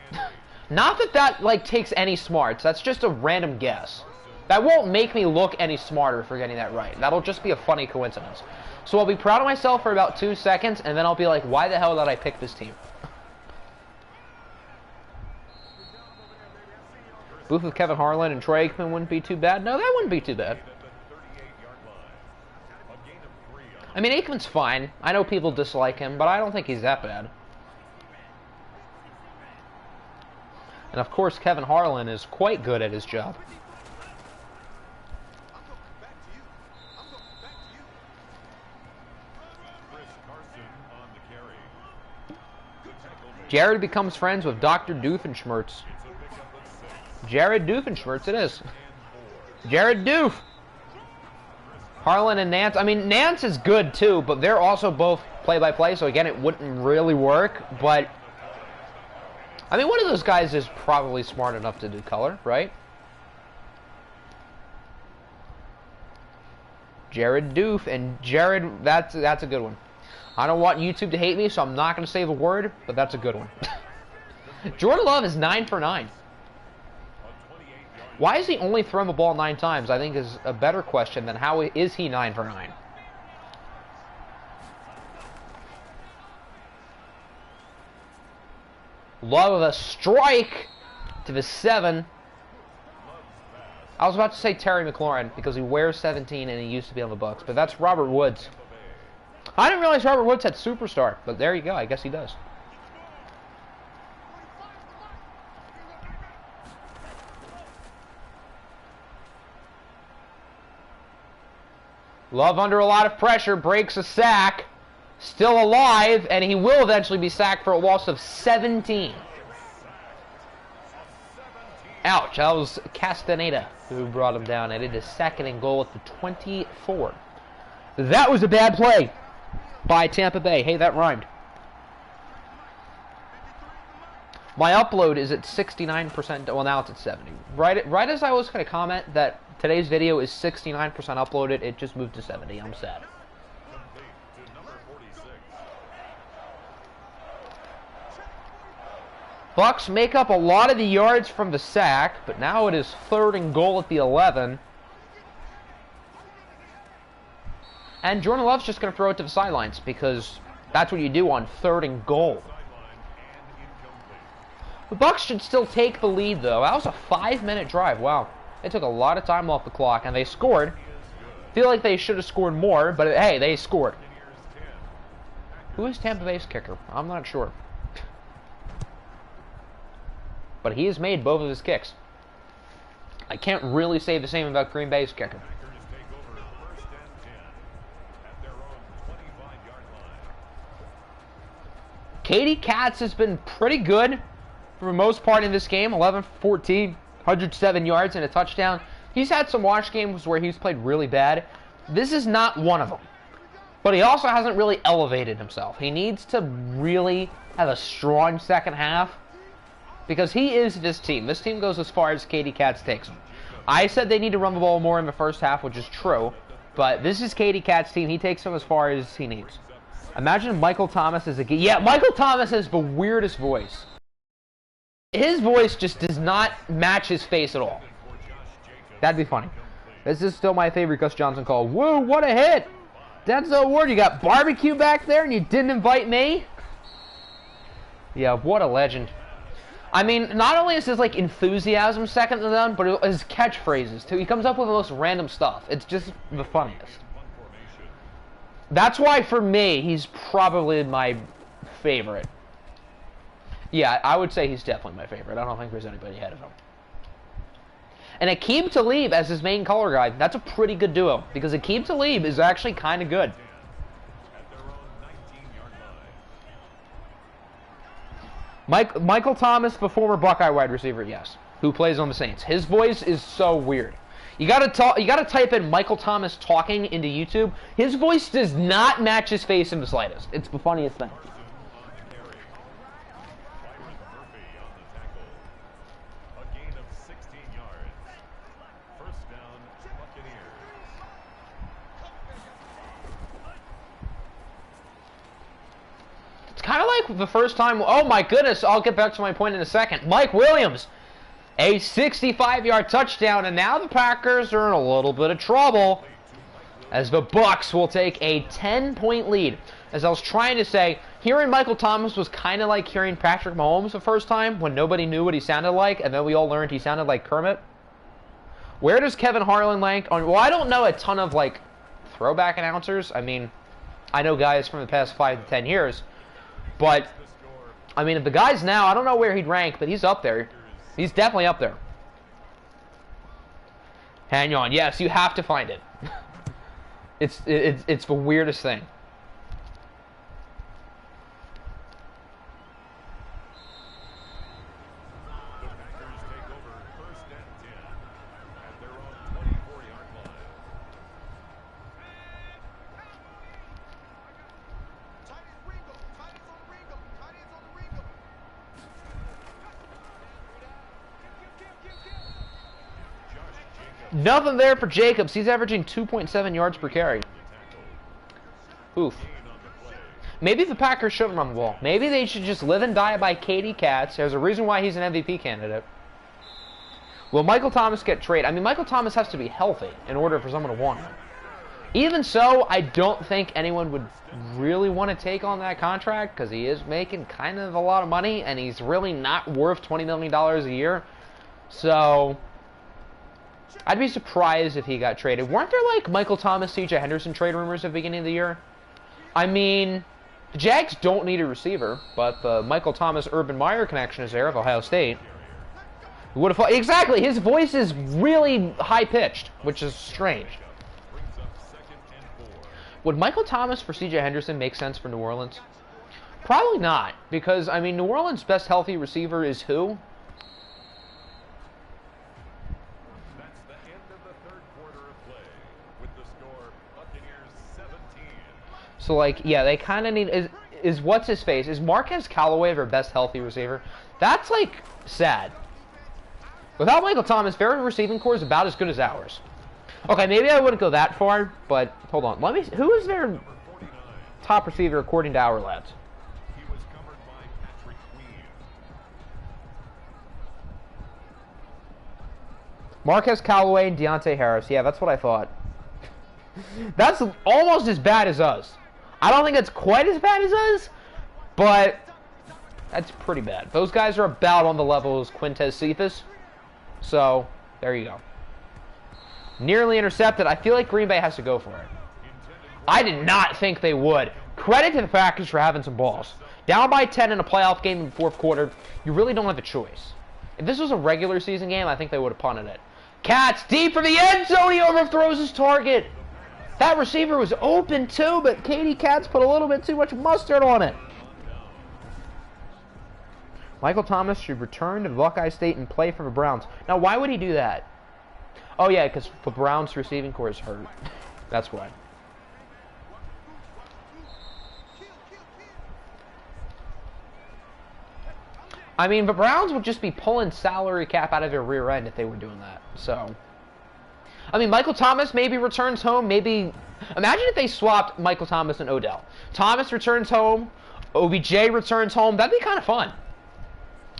Not that that, like, takes any smarts. That's just a random guess. That won't make me look any smarter for getting that right. That'll just be a funny coincidence. So I'll be proud of myself for about 2 seconds, and then I'll be like, why the hell did I pick this team? Booth with Kevin Harlan and Troy Aikman wouldn't be too bad. No, that wouldn't be too bad. I mean, Aikman's fine. I know people dislike him, but I don't think he's that bad. And of course, Kevin Harlan is quite good at his job. Jared becomes friends with Dr. Doofenshmirtz. Jared Doofenshmirtz it is. Jared Doof. Harlan and Nance. I mean, Nance is good too, but they're also both play-by-play, so again, it wouldn't really work. But, I mean, one of those guys is probably smart enough to do color, right? Jared Doof. And Jared, that's a good one. I don't want YouTube to hate me, so I'm not going to say the word, but that's a good one. Jordan Love is 9 for 9. Why is he only thrown the ball 9 times, I think is a better question than how is he 9 for 9. Love of a strike to the 7. I was about to say Terry McLaurin because he wears 17 and he used to be on the Bucks, but that's Robert Woods. I didn't realize Robert Woods had Superstar, but there you go. I guess he does. Love under a lot of pressure, breaks a sack, still alive, and he will eventually be sacked for a loss of 17. Ouch, that was Castaneda who brought him down, and it is 2nd and goal at the 24. That was a bad play by Tampa Bay. Hey, that rhymed. My upload is at 69%. Well, now it's at 70. Right as I was going to comment that today's video is 69% uploaded, it just moved to 70. I'm sad. Bucks make up a lot of the yards from the sack, but now it is 3rd and goal at the 11. And Jordan Love's just going to throw it to the sidelines because that's what you do on 3rd and goal. The Bucks should still take the lead, though. That was a 5-minute drive. Wow. They took a lot of time off the clock, and they scored. Feel like they should have scored more, but hey, they scored. Who is Tampa Bay's kicker? I'm not sure. But he has made both of his kicks. I can't really say the same about Green Bay's kicker. Katie Katz has been pretty good for the most part in this game. 11-14, 107 yards and a touchdown. He's had some watch games where he's played really bad. This is not one of them. But he also hasn't really elevated himself. He needs to really have a strong second half because he is this team. This team goes as far as Katie Katz takes them. I said they need to run the ball more in the first half, which is true. But this is Katie Katz's team. He takes them as far as he needs. Imagine Michael Thomas as a... Yeah, Michael Thomas has the weirdest voice. His voice just does not match his face at all. That'd be funny. This is still my favorite Gus Johnson call. Woo, what a hit! Denzel Ward, you got barbecue back there and you didn't invite me? Yeah, what a legend. I mean, not only is his, like, enthusiasm second to none, but his catchphrases, too. He comes up with the most random stuff. It's just the funniest. That's why, for me, he's probably my favorite. Yeah, I would say he's definitely my favorite. I don't think there's anybody ahead of him. And Aqib Talib as his main color guy, that's a pretty good duo. Because Aqib Talib is actually kind of good. Michael Thomas, the former Buckeye wide receiver, yes, who plays on the Saints. His voice is so weird. You gotta type in Michael Thomas talking into YouTube. His voice does not match his face in the slightest. It's the funniest thing. Kind of like the first time. Oh my goodness, I'll get back to my point in a second. Mike Williams, a 65-yard touchdown, and now the Packers are in a little bit of trouble as the Bucks will take a 10-point lead. As I was trying to say, hearing Michael Thomas was kind of like hearing Patrick Mahomes the first time when nobody knew what he sounded like, and then we all learned he sounded like Kermit. Where does Kevin Harlan rank on? Well, I don't know a ton of like throwback announcers. I mean, I know guys from the past 5 to 10 years. But, I mean, if the guy's now, I don't know where he'd rank, but he's up there. He's definitely up there. Hang on. Yes, you have to find it. It's the weirdest thing. Nothing there for Jacobs. He's averaging 2.7 yards per carry. Oof. Maybe the Packers shouldn't run the ball. Maybe they should just live and die by Katie Katz. There's a reason why he's an MVP candidate. Will Michael Thomas get traded? I mean, Michael Thomas has to be healthy in order for someone to want him. Even so, I don't think anyone would really want to take on that contract because he is making kind of a lot of money and he's really not worth $20 million a year. So I'd be surprised if he got traded. Weren't there like Michael Thomas, C.J. Henderson trade rumors at the beginning of the year? I mean, the Jags don't need a receiver, but the Michael Thomas Urban Meyer connection is there of Ohio State. Who would have exactly? His voice is really high pitched, which is strange. Would Michael Thomas for C.J. Henderson make sense for New Orleans? Probably not, because I mean, New Orleans' best healthy receiver is who? So, like, yeah, they kind of need... Is what's his face? Is Marquez Callaway their best healthy receiver? That's, like, sad. Without Michael Thomas, their receiving core is about as good as ours. Okay, maybe I wouldn't go that far, but hold on. Let me... Who is their top receiver according to our lads? Marquez Callaway and Deontay Harris. Yeah, that's what I thought. That's almost as bad as us. I don't think it's quite as bad as us, but that's pretty bad. Those guys are about on the level as Quintez Cephas. So, there you go. Nearly intercepted. I feel like Green Bay has to go for it. I did not think they would. Credit to the Packers for having some balls. Down by 10 in a playoff game in the fourth quarter, you really don't have a choice. If this was a regular season game, I think they would have punted it. Katz deep for the end zone. He overthrows his target. That receiver was open too, but Katie Katz put a little bit too much mustard on it. Michael Thomas should return to Buckeye State and play for the Browns. Now, why would he do that? Oh, yeah, because the Browns' receiving corps is hurt. That's why. I mean, the Browns would just be pulling salary cap out of their rear end if they were doing that. So, I mean, Michael Thomas maybe returns home. Maybe, imagine if they swapped Michael Thomas and Odell. Thomas returns home. OBJ returns home. That'd be kind of fun.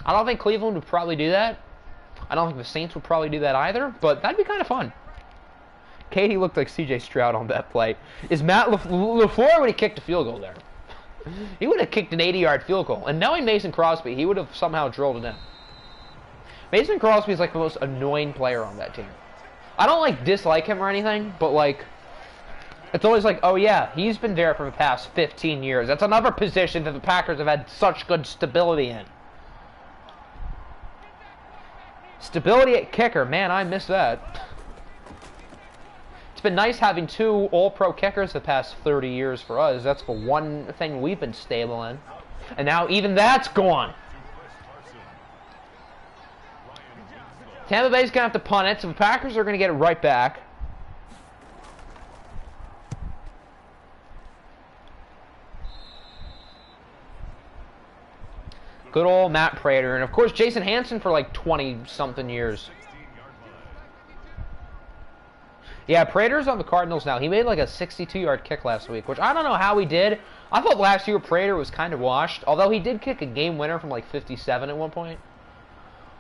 I don't think Cleveland would probably do that. I don't think the Saints would probably do that either, but that'd be kind of fun. Katie looked like C.J. Stroud on that play. Is Matt LaFleur when he kicked a field goal there? He would have kicked an 80-yard field goal. And knowing Mason Crosby, he would have somehow drilled it in. Mason Crosby is like the most annoying player on that team. I don't like dislike him or anything, but like, it's always like, oh yeah, he's been there for the past 15 years. That's another position that the Packers have had such good stability in. Stability at kicker. Man, I miss that. It's been nice having two all-pro kickers the past 30 years for us. That's the one thing we've been stable in. And now even that's gone. Tampa Bay's going to have to punt it, so the Packers are going to get it right back. Good old Matt Prater. And, of course, Jason Hansen for like 20-something years. Yeah, Prater's on the Cardinals now. He made like a 62-yard kick last week, which I don't know how he did. I thought last year Prater was kind of washed, although he did kick a game winner from like 57 at one point.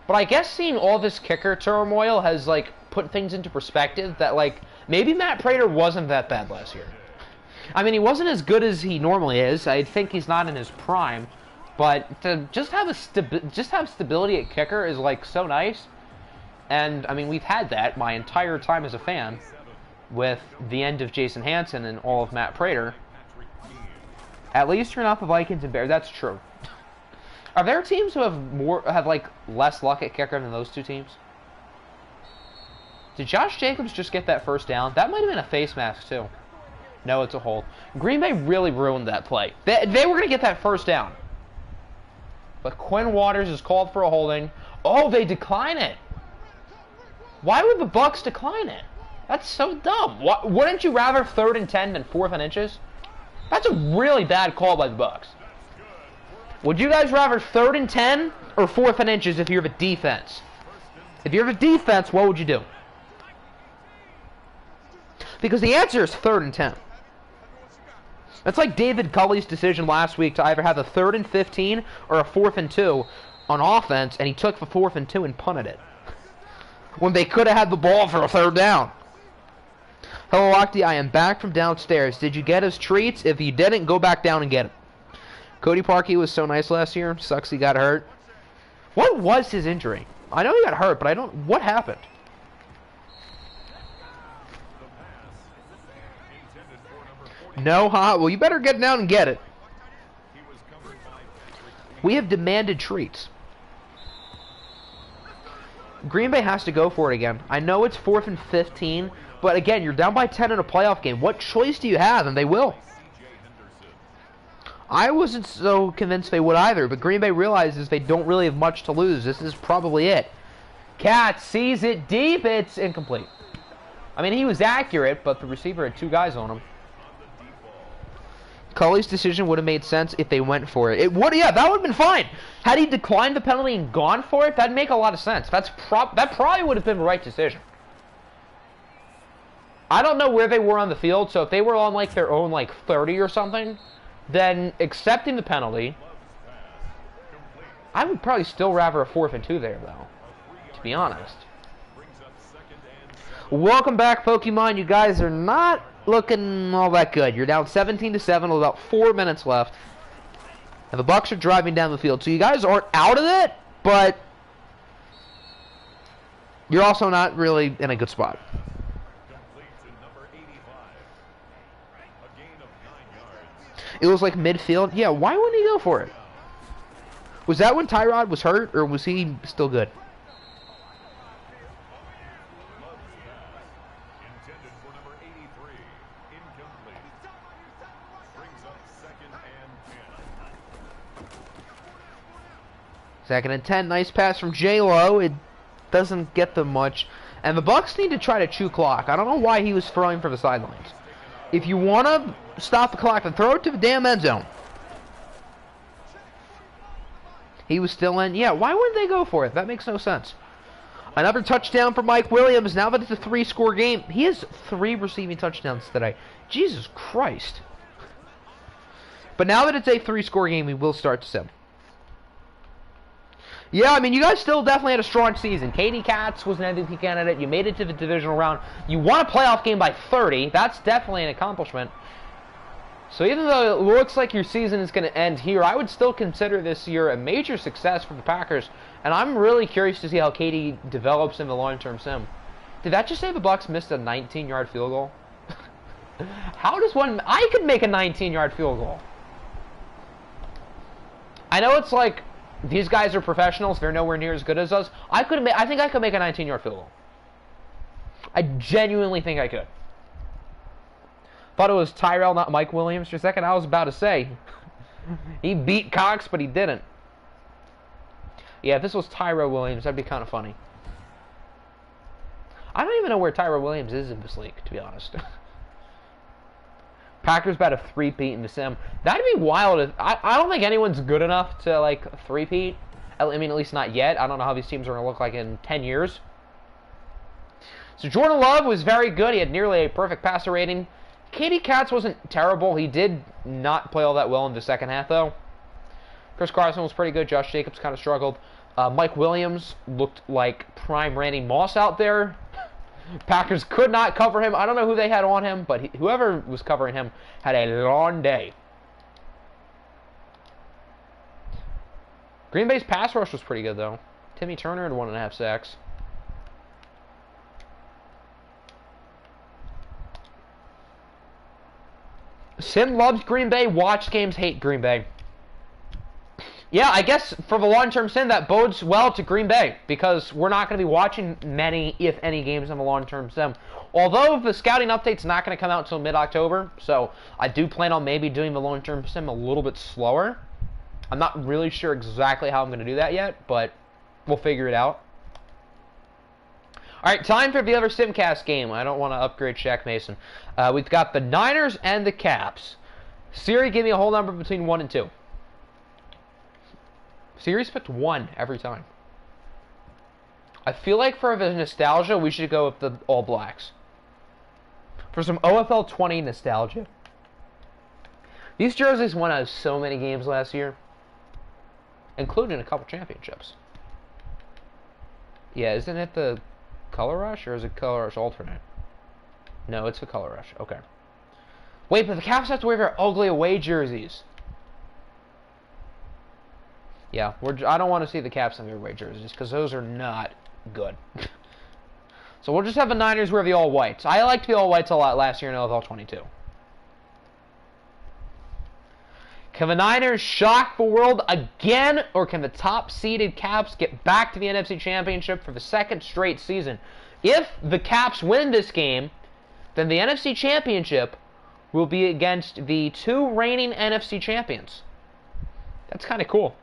But I guess seeing all this kicker turmoil has like put things into perspective that like maybe Matt Prater wasn't that bad last year. I mean, he wasn't as good as he normally is. I think he's not in his prime. But to just have stability at kicker is like so nice, and I mean we've had that my entire time as a fan, with the end of Jason Hansen and all of Matt Prater. At least you're not the Vikings and Bears. That's true. Are there teams who have like less luck at kicker than those two teams? Did Josh Jacobs just get that first down? That might have been a face mask too. No, it's a hold. Green Bay really ruined that play. They were going to get that first down. But Quinn Waters is called for a holding. Oh, they decline it. Why would the Bucs decline it? That's so dumb. Wouldn't you rather 3rd and 10 than 4th and inches? That's a really bad call by the Bucs. Would you guys rather 3rd and 10 or 4th and inches if you're the defense? If you're the defense, what would you do? Because the answer is 3rd and 10. That's like David Culley's decision last week to either have a 3rd and 15 or a 4th and 2 on offense, and he took the 4th and 2 and punted it. When they could have had the ball for a 3rd down. Hello, Octi, I am back from downstairs. Did you get his treats? If you didn't, go back down and get him. Cody Parkey was so nice last year. Sucks he got hurt. What was his injury? I know he got hurt, but I don't... What happened? No, huh? Well, you better get down and get it. We have demanded treats. Green Bay has to go for it again. I know it's 4th and 15, but again, you're down by 10 in a playoff game. What choice do you have? And they will. I wasn't so convinced they would either, but Green Bay realizes they don't really have much to lose. This is probably it. Cat sees it deep. It's incomplete. I mean, he was accurate, but the receiver had 2 guys on him. Culley's decision would have made sense if they went for it. It would, yeah, that would have been fine. Had he declined the penalty and gone for it, that'd make a lot of sense. That probably would have been the right decision. I don't know where they were on the field, so if they were on like their own like 30 or something, then accepting the penalty, I would probably still rather a 4th and 2 there, though, to be honest. Welcome back, Pokemon. You guys are not looking all that good. You're down 17-7 with about 4 minutes left. And the Bucks are driving down the field. So you guys aren't out of it, but you're also not really in a good spot. Complete to number 85. A gain of 9 yards. It was like midfield. Yeah, why wouldn't he go for it? Was that when Tyrod was hurt, or was he still good? Intended for number 83. Incomplete. Brings up 2nd and 10. 2nd and 10. Nice pass from J-Lo. It doesn't get them much. And the Bucks need to try to chew clock. I don't know why he was throwing for the sidelines. If you want to stop the clock, then throw it to the damn end zone. He was still in. Yeah, why wouldn't they go for it? That makes no sense. Another touchdown for Mike Williams. Now that it's a 3-score game. He has 3 receiving touchdowns today. Jesus Christ. But now that it's a 3-score game, we will start to sim. Yeah, I mean, you guys still definitely had a strong season. Katie Katz was an MVP candidate. You made it to the divisional round. You won a playoff game by 30. That's definitely an accomplishment. So even though it looks like your season is going to end here, I would still consider this year a major success for the Packers. And I'm really curious to see how Katie develops in the long-term sim. Did that just say the Bucks missed a 19-yard field goal? How does one... I could make a 19-yard field goal. I know it's like... These guys are professionals. They're nowhere near as good as us. I think I could make a 19-yard field goal. I genuinely think I could. Thought it was Tyrell, not Mike Williams for a second. I was about to say. He beat Cox, but he didn't. Yeah, if this was Tyrell Williams, that'd be kind of funny. I don't even know where Tyrell Williams is in this league, to be honest. Packers about a 3-peat in the sim. That'd be wild. I don't think anyone's good enough to, like, 3-peat. I mean, at least not yet. I don't know how these teams are going to look like in 10 years. So Jordan Love was very good. He had nearly a perfect passer rating. Katie Katz wasn't terrible. He did not play all that well in the second half, though. Chris Carson was pretty good. Josh Jacobs kind of struggled. Mike Williams looked like prime Randy Moss out there. Packers could not cover him. I don't know who they had on him, but whoever was covering him had a long day. Green Bay's pass rush was pretty good, though. Timmy Turner had 1.5 sacks. Sim loves Green Bay. Watch games hate Green Bay. Yeah, I guess for the long-term sim, that bodes well to Green Bay because we're not going to be watching many, if any, games in the long-term sim. Although the scouting update's not going to come out until mid-October, so I do plan on maybe doing the long-term sim a little bit slower. I'm not really sure exactly how I'm going to do that yet, but we'll figure it out. All right, time for the other Simcast game. I don't want to upgrade Shaq Mason. We've got the Niners and the Caps. Siri, give me a whole number between 1 and 2. Siri's picked 1 every time. I feel like for the nostalgia, we should go with the All Blacks. For some OFL 20 nostalgia. These jerseys won out of so many games last year, including a couple championships. Yeah, isn't it the Color Rush, or is it Color Rush Alternate? No, it's the Color Rush. Okay. Wait, but the Caps have to wear their ugly away jerseys. Yeah, I don't want to see the Caps in their away jerseys, because those are not good. So we'll just have the Niners wear the all-whites. I liked the all-whites a lot last year in OFL 22. Can the Niners shock the world again, or can the top-seeded Caps get back to the NFC Championship for the 2nd straight season? If the Caps win this game, then the NFC Championship will be against the 2 reigning NFC champions. That's kind of cool.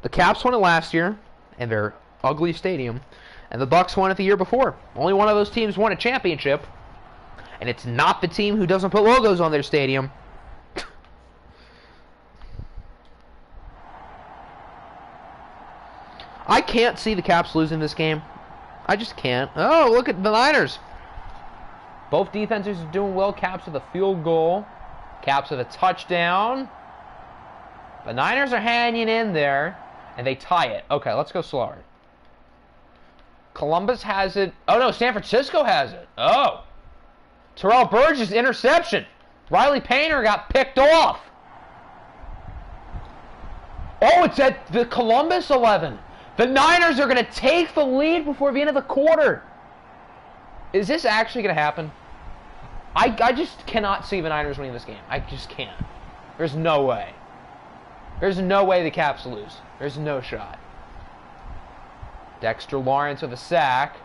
The Caps won it last year in their ugly stadium, and the Bucks won it the year before. Only one of those teams won a championship, and it's not the team who doesn't put logos on their stadium. I can't see the Caps losing this game. I just can't. Oh, look at the Niners. Both defenses are doing well. Caps with a field goal. Caps with a touchdown. The Niners are hanging in there, and they tie it. Okay, let's go slower. Columbus has it. Oh, no, San Francisco has it. Oh. Terrell Burgess interception. Riley Painter got picked off. Oh, it's at the Columbus 11. The Niners are going to take the lead before the end of the quarter. Is this actually going to happen? I just cannot see the Niners winning this game. I just can't. There's no way. There's no way the Caps lose. There's no shot. Dexter Lawrence with a sack.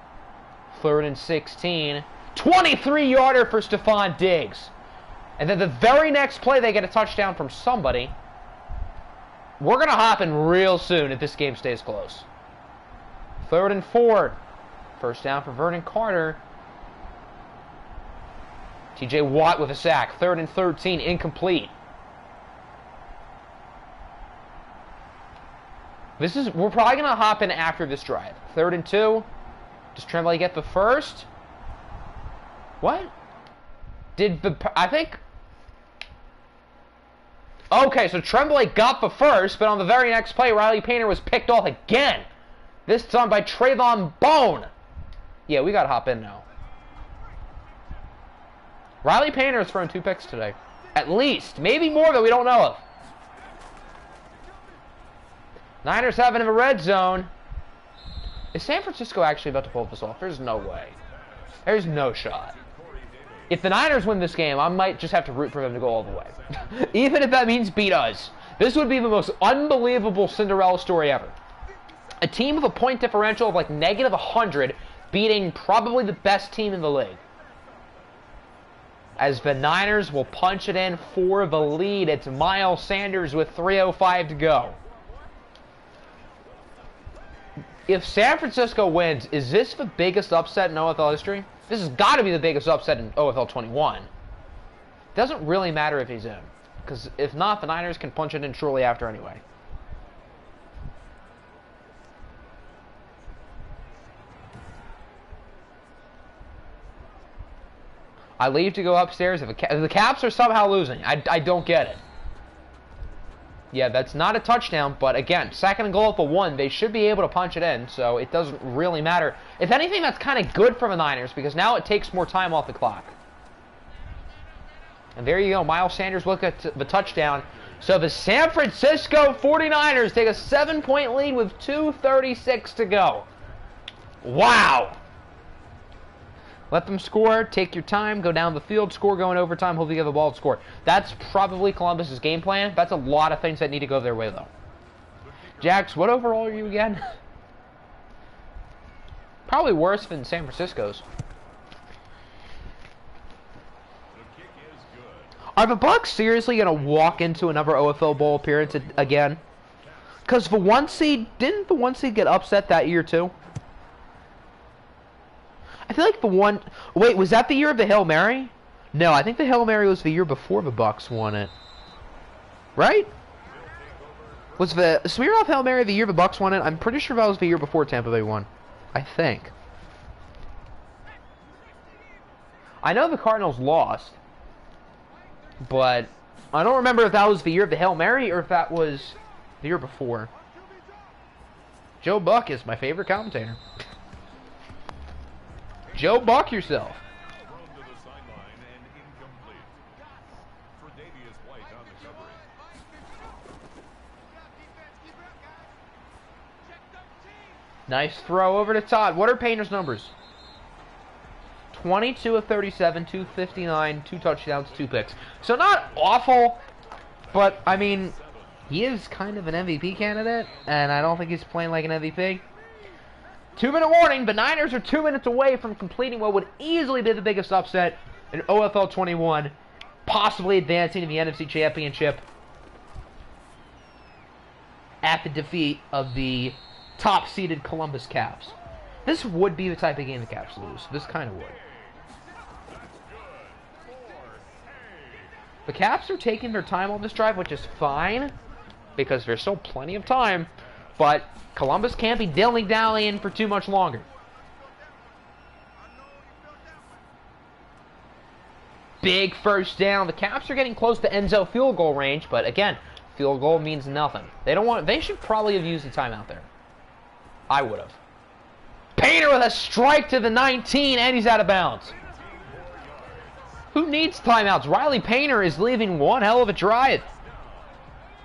3rd and 16. 23-yarder for Stephon Diggs. And then the very next play, they get a touchdown from somebody. We're going to hop in real soon if this game stays close. 3rd and 4. First down for Vernon Carter. TJ Watt with a sack. 3rd and 13, incomplete. We're probably going to hop in after this drive. 3rd and 2. Does Tremblay get the first? What? I think... Okay, so Tremblay got the first, but on the very next play, Riley Painter was picked off again. This time by Trayvon Bone. Yeah, we got to hop in now. Riley Painter has thrown 2 picks today. At least. Maybe more that we don't know of. Niners have it in the red zone. Is San Francisco actually about to pull this off? There's no way. There's no shot. If the Niners win this game, I might just have to root for them to go all the way. Even if that means beat us. This would be the most unbelievable Cinderella story ever. A team with a point differential of like -100 beating probably the best team in the league. As the Niners will punch it in for the lead. It's Miles Sanders with 3:05 to go. If San Francisco wins, is this the biggest upset in OFL history? This has got to be the biggest upset in OFL 21. Doesn't really matter if he's in. Because if not, the Niners can punch it in shortly after anyway. I leave to go upstairs. If the Caps are somehow losing, I don't get it. Yeah, that's not a touchdown, but again, 2nd and goal at the 1, they should be able to punch it in, so it doesn't really matter. If anything, that's kind of good for the Niners, because now it takes more time off the clock. And there you go, Miles Sanders look at the touchdown. So the San Francisco 49ers take a 7-point lead with 2:36 to go. Wow! Let them score, take your time, go down the field, score, go in overtime, hopefully get the ball to score. That's probably Columbus's game plan. That's a lot of things that need to go their way, though. Jax, what overall are you again? Probably worse than San Francisco's. Are the Bucks seriously going to walk into another OFL Bowl appearance again? Because the 1 seed, didn't the 1 seed get upset that year, too? I feel like the one... Wait, was that the year of the Hail Mary? No, I think the Hail Mary was the year before the Bucks won it. Right? Was the Smirnoff Hail Mary the year the Bucks won it? I'm pretty sure that was the year before Tampa Bay won. I think. I know the Cardinals lost. But I don't remember if that was the year of the Hail Mary or if that was the year before. Joe Buck is my favorite commentator. Joe Buck yourself. Nice throw over to Todd. What are Painter's numbers? 22 of 37, 259, 2 touchdowns, 2 picks. So not awful, but I mean, he is kind of an MVP candidate, and I don't think he's playing like an MVP. 2-minute warning, the Niners are 2 minutes away from completing what would easily be the biggest upset in OFL 21, possibly advancing to the NFC Championship at the defeat of the top-seeded Columbus Caps. This would be the type of game the Caps lose. This kind of would. The Caps are taking their time on this drive, which is fine, because there's still plenty of time, but Columbus can't be dilly-dallying for too much longer. Big first down. The Caps are getting close to end zone field goal range, but again, field goal means nothing. They should probably have used the timeout there. I would have. Painter with a strike to the 19, and he's out of bounds. Who needs timeouts? Riley Painter is leaving one hell of a drive.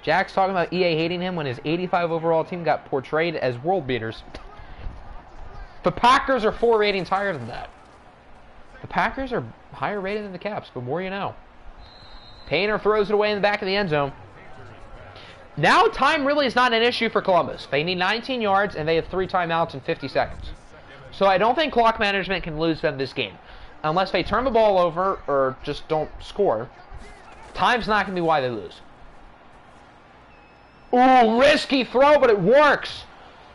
Jack's talking about EA hating him when his 85 overall team got portrayed as world beaters. The Packers are 4 ratings higher than that. The Packers are higher rated than the Caps, but more you know. Painter throws it away in the back of the end zone. Now time really is not an issue for Columbus. They need 19 yards, and they have 3 timeouts in 50 seconds. So I don't think clock management can lose them this game. Unless they turn the ball over or just don't score. Time's not going to be why they lose. Ooh, risky throw, but it works.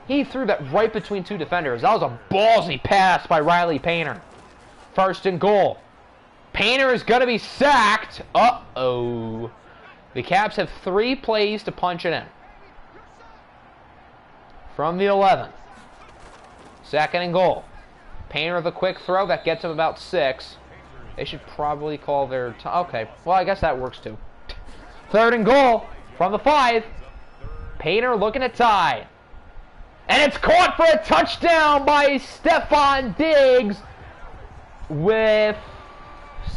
He threw that right between 2 defenders. That was a ballsy pass by Riley Painter. 1st and goal. Painter is going to be sacked. Uh-oh. The Caps have 3 plays to punch it in. From the 11. 2nd and goal. Painter with a quick throw that gets him about 6. They should probably call their time. Okay, well, I guess that works too. 3rd and goal from the 5. Painter looking to tie. And it's caught for a touchdown by Stefan Diggs with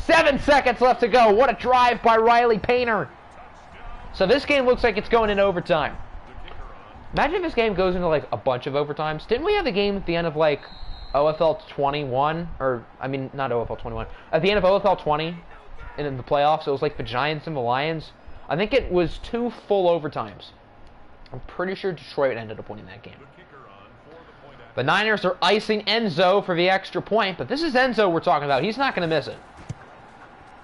7 seconds left to go. What a drive by Riley Painter. So this game looks like it's going into overtime. Imagine if this game goes into like a bunch of overtimes. Didn't we have a game at the end of like OFL 21? Or, I mean, not OFL 21. At the end of OFL 20 in the playoffs, it was like the Giants and the Lions. I think it was 2 full overtimes. I'm pretty sure Detroit ended up winning that game. The Niners are icing Enzo for the extra point, but this is Enzo we're talking about. He's not going to miss it.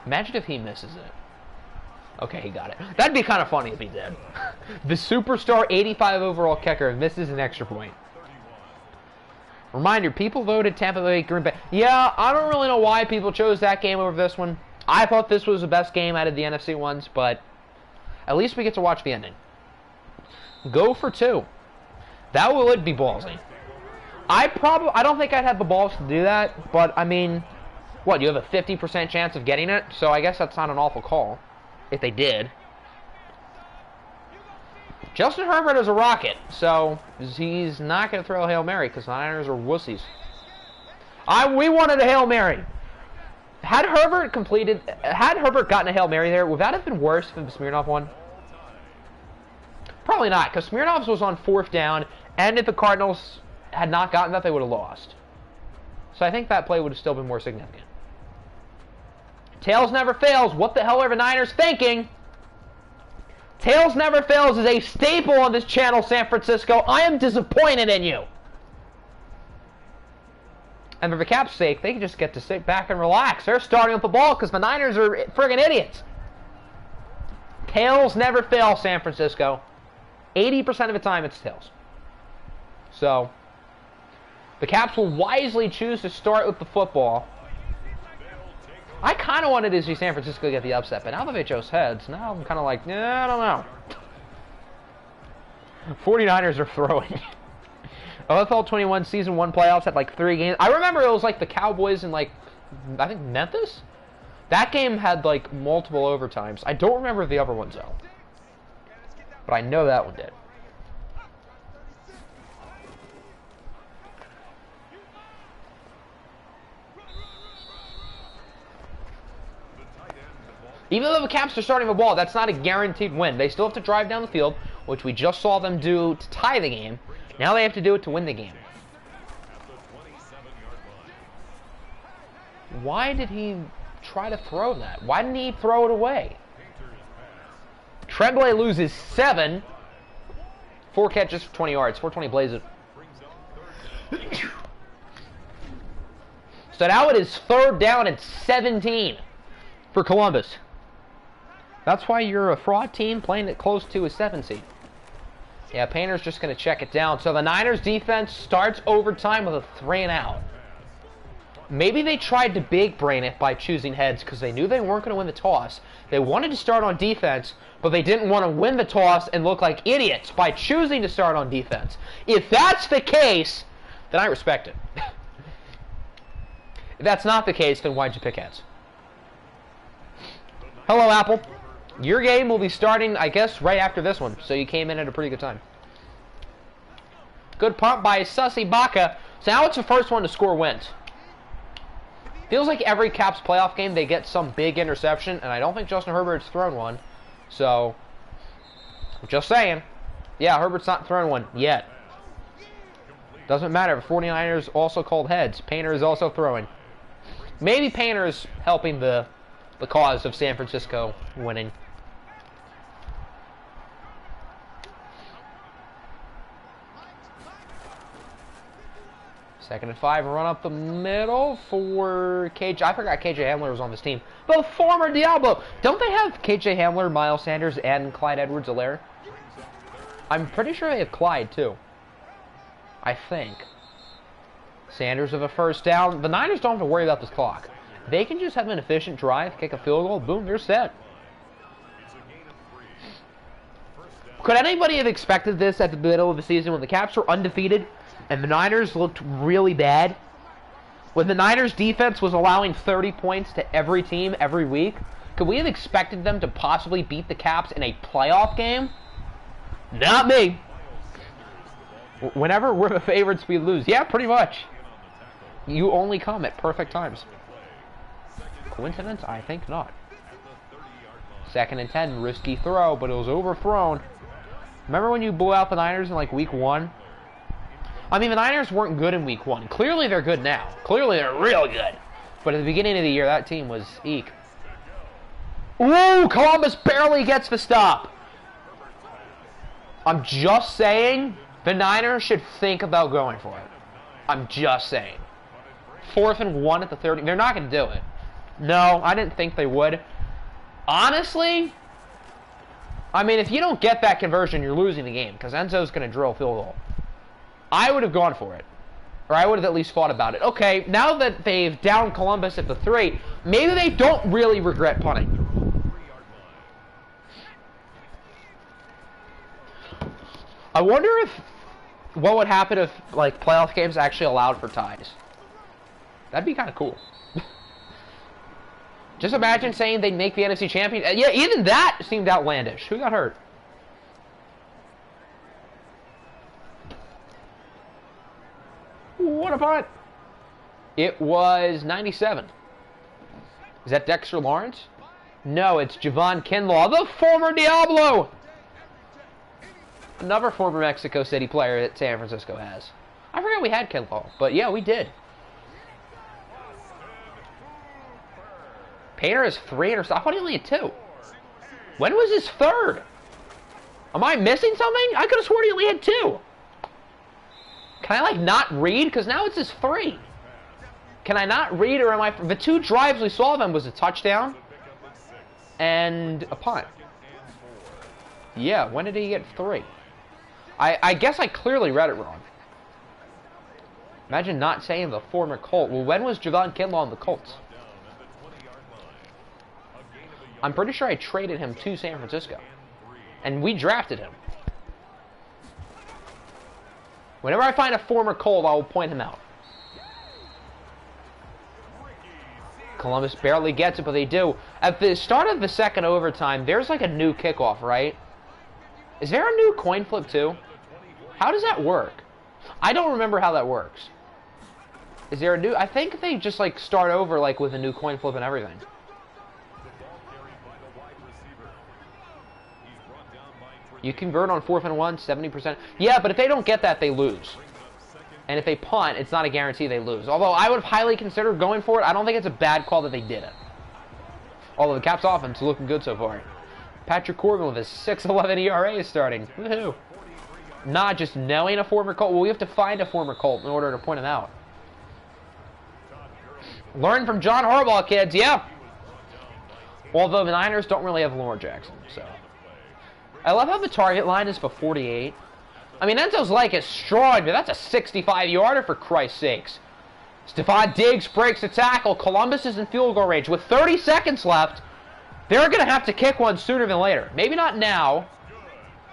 Imagine if he misses it. Okay, he got it. That'd be kind of funny if he did. The superstar 85 overall kicker misses an extra point. Reminder, people voted Tampa Bay Green Bay. Yeah, I don't really know why people chose that game over this one. I thought this was the best game out of the NFC ones, but at least we get to watch the ending. Go for 2. That would be ballsy. I don't think I'd have the balls to do that, but I mean, what, you have a 50% chance of getting it? So I guess that's not an awful call, if they did. Justin Herbert is a rocket, so he's not going to throw a Hail Mary because the Niners are wussies. We wanted a Hail Mary. Had Herbert gotten a Hail Mary there, would that have been worse than the Smirnoff one? Probably not, because Smirnoff's was on 4th down, and if the Cardinals had not gotten that, they would have lost. So I think that play would have still been more significant. Tails never fails. What the hell are the Niners thinking? Tails never fails is a staple on this channel, San Francisco. I am disappointed in you. And for the Caps' sake, they can just get to sit back and relax. They're starting with the ball because the Niners are friggin' idiots. Tails never fail, San Francisco. 80% of the time, it's tails. So, the Caps will wisely choose to start with the football. I kind of wanted to see San Francisco get the upset, but now that they chose heads, now I'm kind of like, I don't know. 49ers are throwing. OFL 21 Season 1 playoffs had like 3 games. I remember it was like the Cowboys and like, I think Memphis? That game had like multiple overtimes. I don't remember the other ones though. But I know that one did. Even though the Caps are starting the ball, that's not a guaranteed win. They still have to drive down the field, which we just saw them do to tie the game. Now they have to do it to win the game. Why did he try to throw that? Why didn't he throw it away? Tremblay loses 7. 4 catches for 20 yards. 420 plays it. So now it is 3rd down and 17 for Columbus. That's why you're a fraud team playing it close to a 7 seed. Yeah, Painter's just going to check it down. So the Niners defense starts overtime with a 3 and out. Maybe they tried to big brain it by choosing heads because they knew they weren't going to win the toss. They wanted to start on defense, but they didn't want to win the toss and look like idiots by choosing to start on defense. If that's the case, then I respect it. If that's not the case, then why'd you pick heads? Hello, Apple. Your game will be starting, I guess, right after this one, so you came in at a pretty good time. Good punt by Sussy Baca. So now it's the first one to score wins. Feels like every Caps playoff game they get some big interception, and I don't think Justin Herbert's thrown one. So, just saying. Yeah, Herbert's not thrown one yet. Doesn't matter. The 49ers also called heads. Painter is also throwing. Maybe Painter is helping the cause of San Francisco winning. Second and 5, run up the middle for KJ. I forgot KJ Hamler was on this team. The former Diablo. Don't they have KJ Hamler, Miles Sanders, and Clyde Edwards-Helaire? I'm pretty sure they have Clyde, too. I think. Sanders with a first down. The Niners don't have to worry about this clock. They can just have an efficient drive, kick a field goal, boom, they're set. Could anybody have expected this at the middle of the season when the Caps were undefeated and the Niners looked really bad? When the Niners defense was allowing 30 points to every team every week, could we have expected them to possibly beat the Caps in a playoff game? Not me. Whenever we're the favorites, we lose. Yeah, pretty much. You only come at perfect times. Coincidence? I think not. Second and 10, risky throw, but it was overthrown. Remember when you blew out the Niners in like week 1? I mean, the Niners weren't good in week 1. Clearly they're good now. Clearly they're real good. But at the beginning of the year, that team was eek. Ooh, Columbus barely gets the stop. I'm just saying, the Niners should think about going for it. I'm just saying. 4th and 1 at the 30. They're not going to do it. No, I didn't think they would. Honestly, I mean, if you don't get that conversion, you're losing the game because Enzo's going to drill a field goal. I would have gone for it. Or I would have at least thought about it. Okay, now that they've downed Columbus at the 3, maybe they don't really regret punting. I wonder what would happen if, like, playoff games actually allowed for ties. That'd be kind of cool. Just imagine saying they'd make the NFC champion. Yeah, even that seemed outlandish. Who got hurt? What a punt. It was 97. Is that Dexter Lawrence? No, it's Javon Kinlaw, the former Diablo. Another former Mexico City player that San Francisco has. I forgot we had Kinlaw, but yeah, we did. Painter has 3 interceptions. I thought he only had 2. When was his 3rd? Am I missing something? I could have sworn he only had 2. Can I, like, not read? Because now it's his 3. Can I not read, or am I... The 2 drives we saw of him was a touchdown and a punt. Yeah, when did he get 3? I guess I clearly read it wrong. Imagine not saying the former Colt. Well, when was Javon Kinlaw on the Colts? I'm pretty sure I traded him to San Francisco. And we drafted him. Whenever I find a former Colt, I will point him out. Columbus barely gets it, but they do. At the start of the second overtime, there's like a new kickoff, right? Is there a new coin flip too? How does that work? I don't remember how that works. Is there a new... I think they just like start over like with a new coin flip and everything. You convert on 4th and 1, 70%. Yeah, but if they don't get that, they lose. And if they punt, it's not a guarantee they lose. Although I would have highly considered going for it. I don't think it's a bad call that they did it. Although the Caps offense is looking good so far. Patrick Corbin with his 6.11 ERA is starting. Woohoo. Not just knowing a former Colt. Well, we have to find a former Colt in order to point him out. Learn from John Harbaugh, kids. Yeah. Although the Niners don't really have Lamar Jackson, so... I love how the target line is for 48. I mean, Enzo's like is strong, but that's a 65-yarder for Christ's sakes. Stephon Diggs breaks the tackle. Columbus is in field goal range. With 30 seconds left, they're going to have to kick one sooner than later. Maybe not now.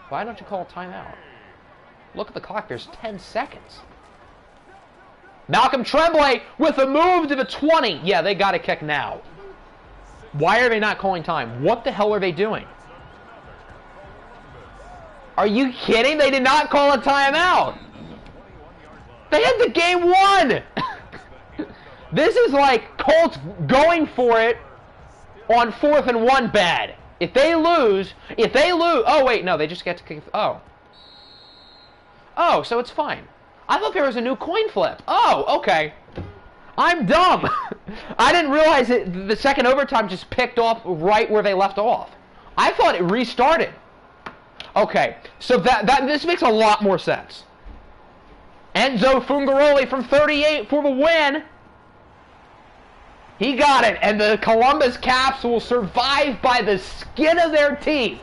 Why don't you call a timeout? Look at the clock. There's 10 seconds. Malcolm Tremblay with a move to the 20. Yeah, they got to kick now. Why are they not calling time? What the hell are they doing? Are you kidding? They did not call a timeout. They had the game won! This is like Colts going for it on 4th and 1 bad. If they lose, oh wait, no, they just get to kick, oh, so it's fine. I thought there was a new coin flip. Oh, okay. I'm dumb. I didn't realize that the second overtime just picked off right where they left off. I thought it restarted. Okay, so this makes a lot more sense. Enzo Fungaroli from 38 for the win. He got it, and the Columbus Caps will survive by the skin of their teeth.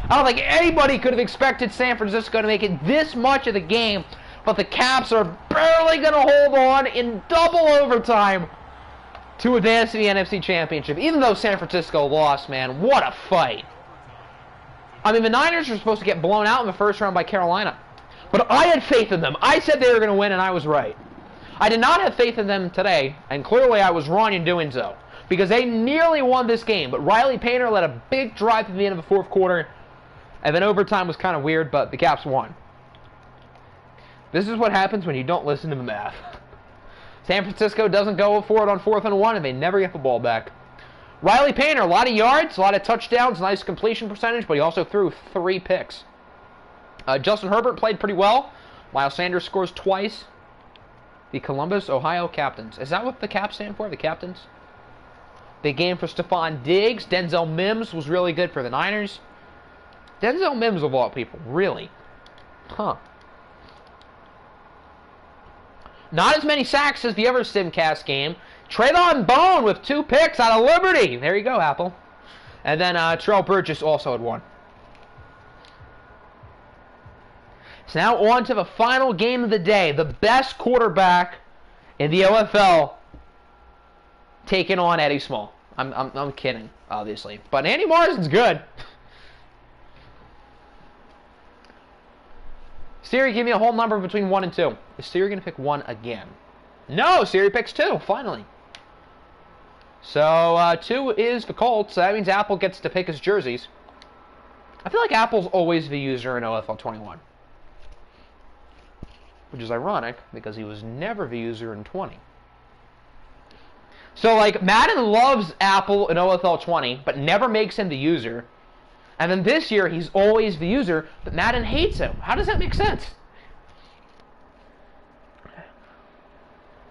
I don't think anybody could have expected San Francisco to make it this much of the game, but the Caps are barely going to hold on in double overtime to advance to the NFC Championship. Even though San Francisco lost, man, what a fight. I mean, the Niners were supposed to get blown out in the first round by Carolina, but I had faith in them. I said they were going to win, and I was right. I did not have faith in them today, and clearly I was wrong in doing so, because they nearly won this game, but Riley Painter led a big drive at the end of the fourth quarter, and then overtime was kind of weird, but the Caps won. This is what happens when you don't listen to the math. San Francisco doesn't go for it on 4th and 1, and they never get the ball back. Riley Painter, a lot of yards, a lot of touchdowns, nice completion percentage, but he also threw 3 picks. Justin Herbert played pretty well. Miles Sanders scores twice. The Columbus, Ohio Captains. Is that what the Caps stand for, the Captains? Big game for Stephon Diggs. Denzel Mims was really good for the Niners. Denzel Mims, of all people, really. Huh. Not as many sacks as the other Simcast game. Trayvon Bone with 2 picks out of Liberty. There you go, Apple. And then Terrell Burgess also had 1. So now on to the final game of the day. The best quarterback in the OFL taking on Eddie Small. I'm kidding, obviously. But Andy Morrison's good. Siri, give me a whole number between 1 and 2. Is Siri going to pick 1 again? No, Siri picks 2, finally. So, 2 is the Colts. So that means Apple gets to pick his jerseys. I feel like Apple's always the user in OFL 21. Which is ironic, because he was never the user in 20. So, like, Madden loves Apple in OFL 20, but never makes him the user. And then this year, he's always the user, but Madden hates him. How does that make sense?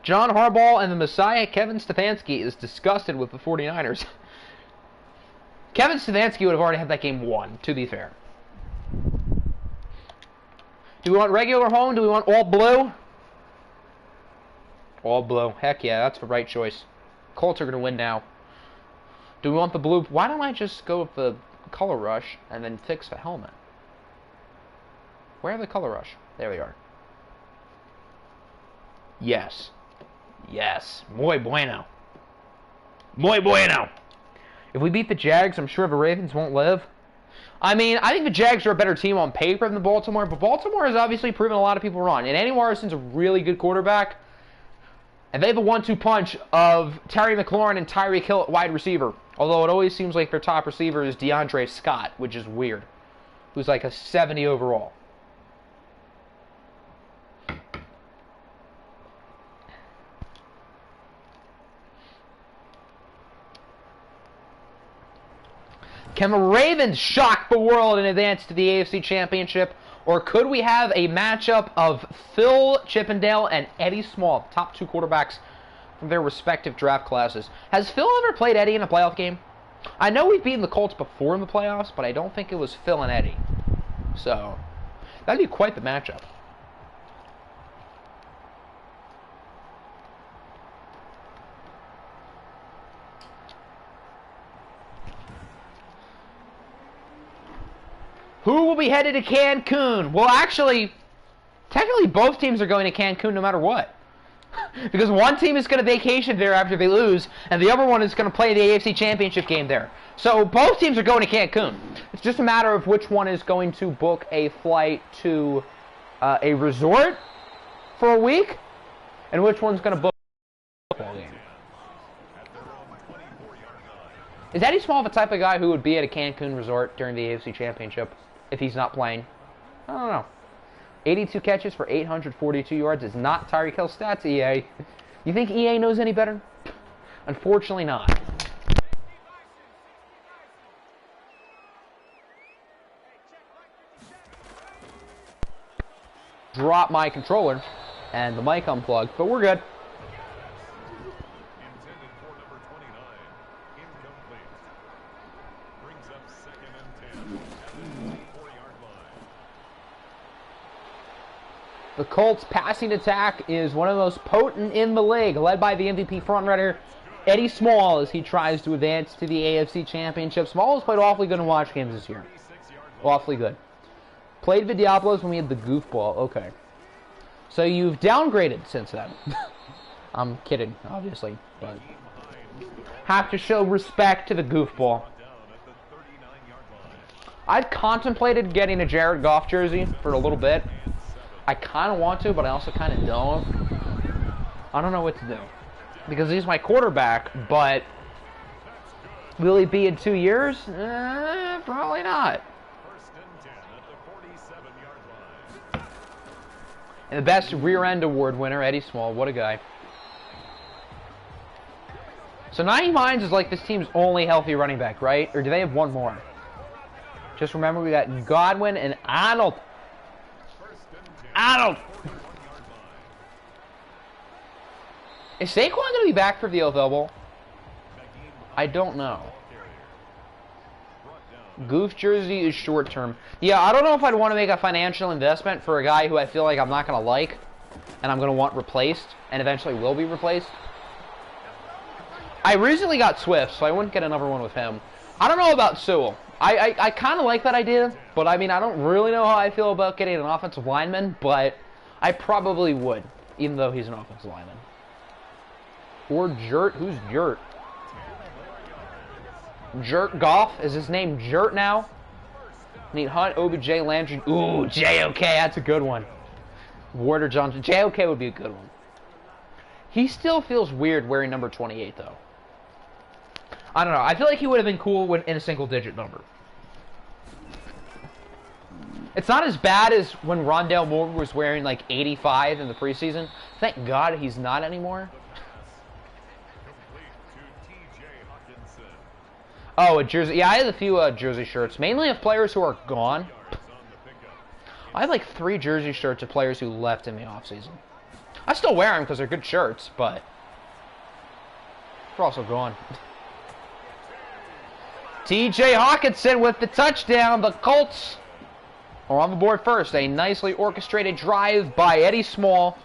John Harbaugh and the Messiah, Kevin Stefanski, is disgusted with the 49ers. Kevin Stefanski would have already had that game won, to be fair. Do we want regular home? Do we want all blue? All blue. Heck yeah, that's the right choice. Colts are going to win now. Do we want the blue? Why don't I just go with the color rush and then fix the helmet? Where are the color rush? There they are. Yes. Yes. Muy bueno. Muy bueno. If we beat the Jags, I'm sure the Ravens won't live. I mean, I think the Jags are a better team on paper than Baltimore, but Baltimore has obviously proven a lot of people wrong. And Andy Morrison's a really good quarterback. And they have a 1-2 punch of Terry McLaurin and Tyreek Hill at wide receiver. Although it always seems like their top receiver is DeAndre Scott, which is weird. Who's like a 70 overall. Can the Ravens shock the world and advance to the AFC Championship? Or could we have a matchup of Phil Chippendale and Eddie Small, top 2 quarterbacks from their respective draft classes? Has Phil ever played Eddie in a playoff game? I know we've beaten the Colts before in the playoffs, but I don't think it was Phil and Eddie. So, that'd be quite the matchup. Who will be headed to Cancun? Well, actually, technically both teams are going to Cancun no matter what. Because one team is going to vacation there after they lose, and the other one is going to play the AFC Championship game there. So both teams are going to Cancun. It's just a matter of which one is going to book a flight to a resort for a week, and which one's going to book a football game. Is Eddie Small the type of guy who would be at a Cancun resort during the AFC Championship if he's not playing? I don't know. 82 catches for 842 yards is not Tyreek Hill stats, EA. You think EA knows any better? Unfortunately not. Drop my controller and the mic unplugged, but we're good. Intended for number 29. Incomplete. Brings up 2nd and 10 at the 24-yard line. The Colts' passing attack is one of the most potent in the league, led by the MVP frontrunner Eddie Small as he tries to advance to the AFC Championship. Small has played awfully good in watch games this year. Awfully good. Played Vidiopoulos when we had the goofball. Okay. So you've downgraded since then. I'm kidding, obviously. But have to show respect to the goofball. I've contemplated getting a Jared Goff jersey for a little bit. I kind of want to, but I also kind of don't. I don't know what to do. Because he's my quarterback, but will he be in 2 years? Probably not. And the best rear end award winner, Eddie Small. What a guy. So 90 Mines is like this team's only healthy running back, right? Or do they have one more? Just remember we got Godwin and Arnold. Arnold! Is Saquon going to be back for the OFL Bowl? I don't know. Goof jersey is short term. Yeah, I don't know if I'd want to make a financial investment for a guy who I feel like I'm not going to like and I'm going to want replaced and eventually will be replaced. I recently got Swift, so I wouldn't get another one with him. I don't know about Sewell. I kind of like that idea, but I mean, I don't really know how I feel about getting an offensive lineman, but I probably would, even though he's an offensive lineman. Or Jert. Who's Jert? Jert Goff? Is his name Jert now? Need Hunt, OBJ, Landry. Ooh, JOK. That's a good one. Warder Johnson. JOK would be a good one. He still feels weird wearing number 28, though. I don't know. I feel like he would have been cool in a single-digit number. It's not as bad as when Rondale Moore was wearing, like, 85 in the preseason. Thank God he's not anymore. Oh, a jersey. Yeah, I have a few jersey shirts, mainly of players who are gone. I have like 3 jersey shirts of players who left in the offseason. I still wear them because they're good shirts, but they're also gone. T.J. Hawkinson with the touchdown. The Colts are on the board first. A nicely orchestrated drive by Eddie Small.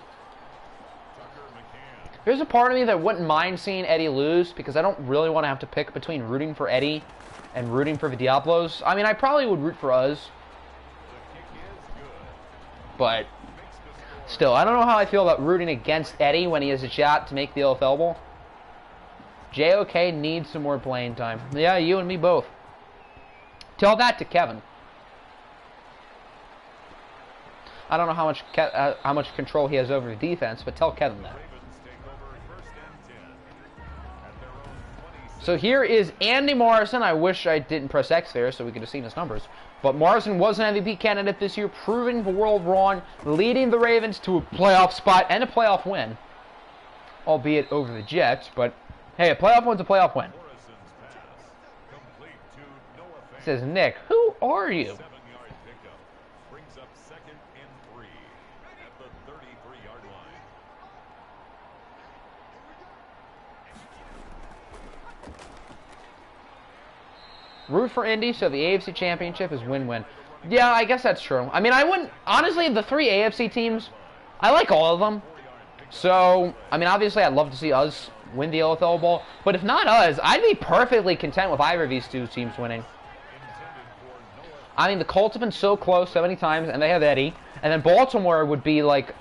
There's a part of me that wouldn't mind seeing Eddie lose because I don't really want to have to pick between rooting for Eddie and rooting for Vidiopoulos. I mean, I probably would root for us. But still, I don't know how I feel about rooting against Eddie when he has a shot to make the OFL Bowl. JOK needs some more playing time. Yeah, you and me both. Tell that to Kevin. I don't know how much control he has over the defense, but tell Kevin that. So here is Andy Morrison. I wish I didn't press X there so we could have seen his numbers. But Morrison was an MVP candidate this year, proving the world wrong, leading the Ravens to a playoff spot and a playoff win. Albeit over the Jets, but hey, a playoff win's a playoff win. Says Nick, who are you? Brings up 2nd and 3 at the 33-yard line. Root for Indy, so the AFC Championship is win-win. Yeah, I guess that's true. I mean, I wouldn't... Honestly, the 3 AFC teams, I like all of them. So, I mean, obviously, I'd love to see us win the OFL Bowl. But if not us, I'd be perfectly content with either of these 2 teams winning. I mean, the Colts have been so close so many times, and they have Eddie. And then Baltimore would be, like,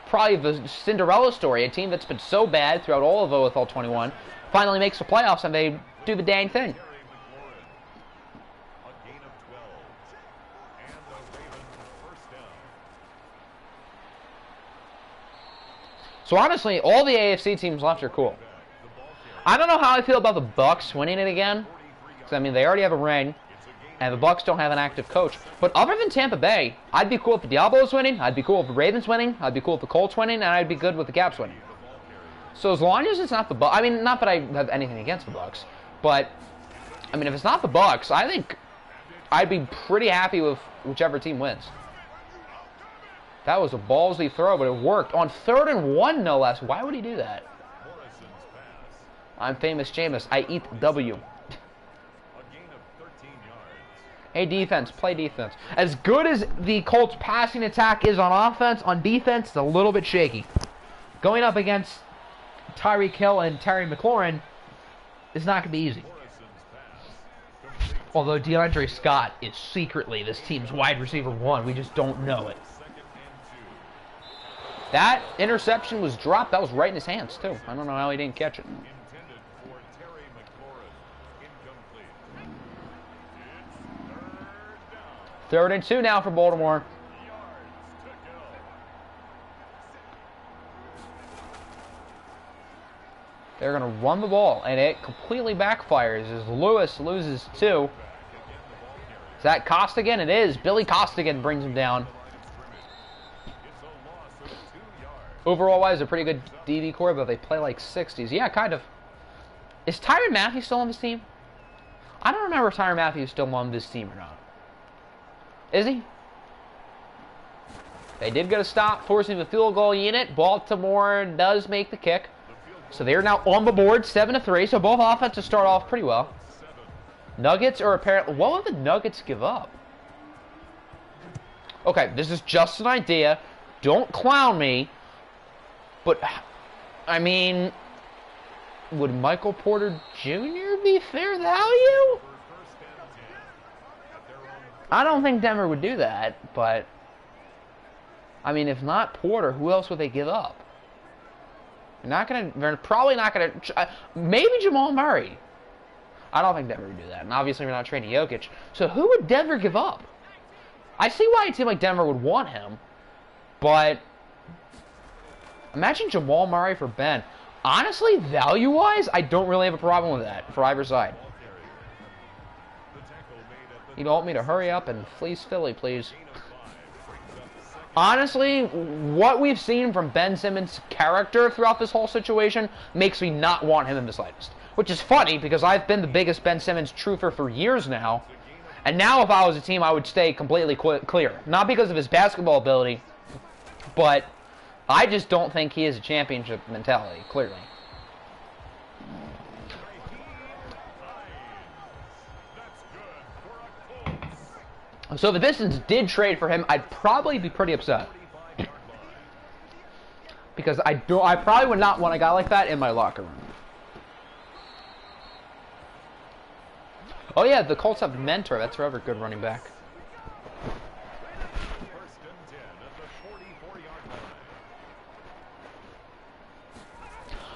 probably the Cinderella story. A team that's been so bad throughout all of OFL 21 finally makes the playoffs, and they do the dang thing. So honestly, all the AFC teams left are cool. I don't know how I feel about the Bucks winning it again. Because, I mean, they already have a ring. And the Bucks don't have an active coach. But other than Tampa Bay, I'd be cool if the Diablos winning. I'd be cool if the Ravens winning. I'd be cool if the Colts winning. And I'd be good with the Caps winning. So as long as it's not the Bucks, I mean, not that I have anything against the Bucks, but I mean, if it's not the Bucks, I think I'd be pretty happy with whichever team wins. That was a ballsy throw, but it worked on 3rd and 1, no less. Why would he do that? I'm famous Jameis. I eat W. Hey, defense, play defense. As good as the Colts' passing attack is on offense, on defense, it's a little bit shaky. Going up against Tyreek Hill and Terry McLaurin is not going to be easy. Although DeAndre Scott is secretly this team's wide receiver 1. We just don't know it. That interception was dropped. That was right in his hands, too. I don't know how he didn't catch it. 3rd and 2 now for Baltimore. They're going to run the ball, and it completely backfires as Lewis loses 2. Is that Costigan? It is. Billy Costigan brings him down. Overall-wise, a pretty good DB core, but they play like 60s. Yeah, kind of. Is Tyrann Mathieu still on this team? I don't remember if Tyrann Mathieu is still on this team or not. Is he? They did get a stop, forcing the field goal unit. Baltimore does make the kick. So they're now on the board, 7-3. So both offenses start off pretty well. Nuggets are apparently... What would the Nuggets give up? Okay, this is just an idea. Don't clown me. But, I mean... Would Michael Porter Jr. be fair value? I don't think Denver would do that, but... I mean, if not Porter, who else would they give up? They're probably not gonna. Maybe Jamal Murray. I don't think Denver would do that, and obviously we're not trading Jokic. So who would Denver give up? I see why a team like Denver would want him, but imagine Jamal Murray for Ben. Honestly, value-wise, I don't really have a problem with that for either side. You don't want me to hurry up and fleece Philly, please. Honestly, what we've seen from Ben Simmons' character throughout this whole situation makes me not want him in the slightest. Which is funny, because I've been the biggest Ben Simmons truther for years now. And now if I was a team, I would stay completely clear. Not because of his basketball ability, but I just don't think he has a championship mentality, clearly. So if the Pistons did trade for him, I'd probably be pretty upset. Because I probably would not want a guy like that in my locker room. Oh yeah, the Colts have Mentor. That's forever good running back.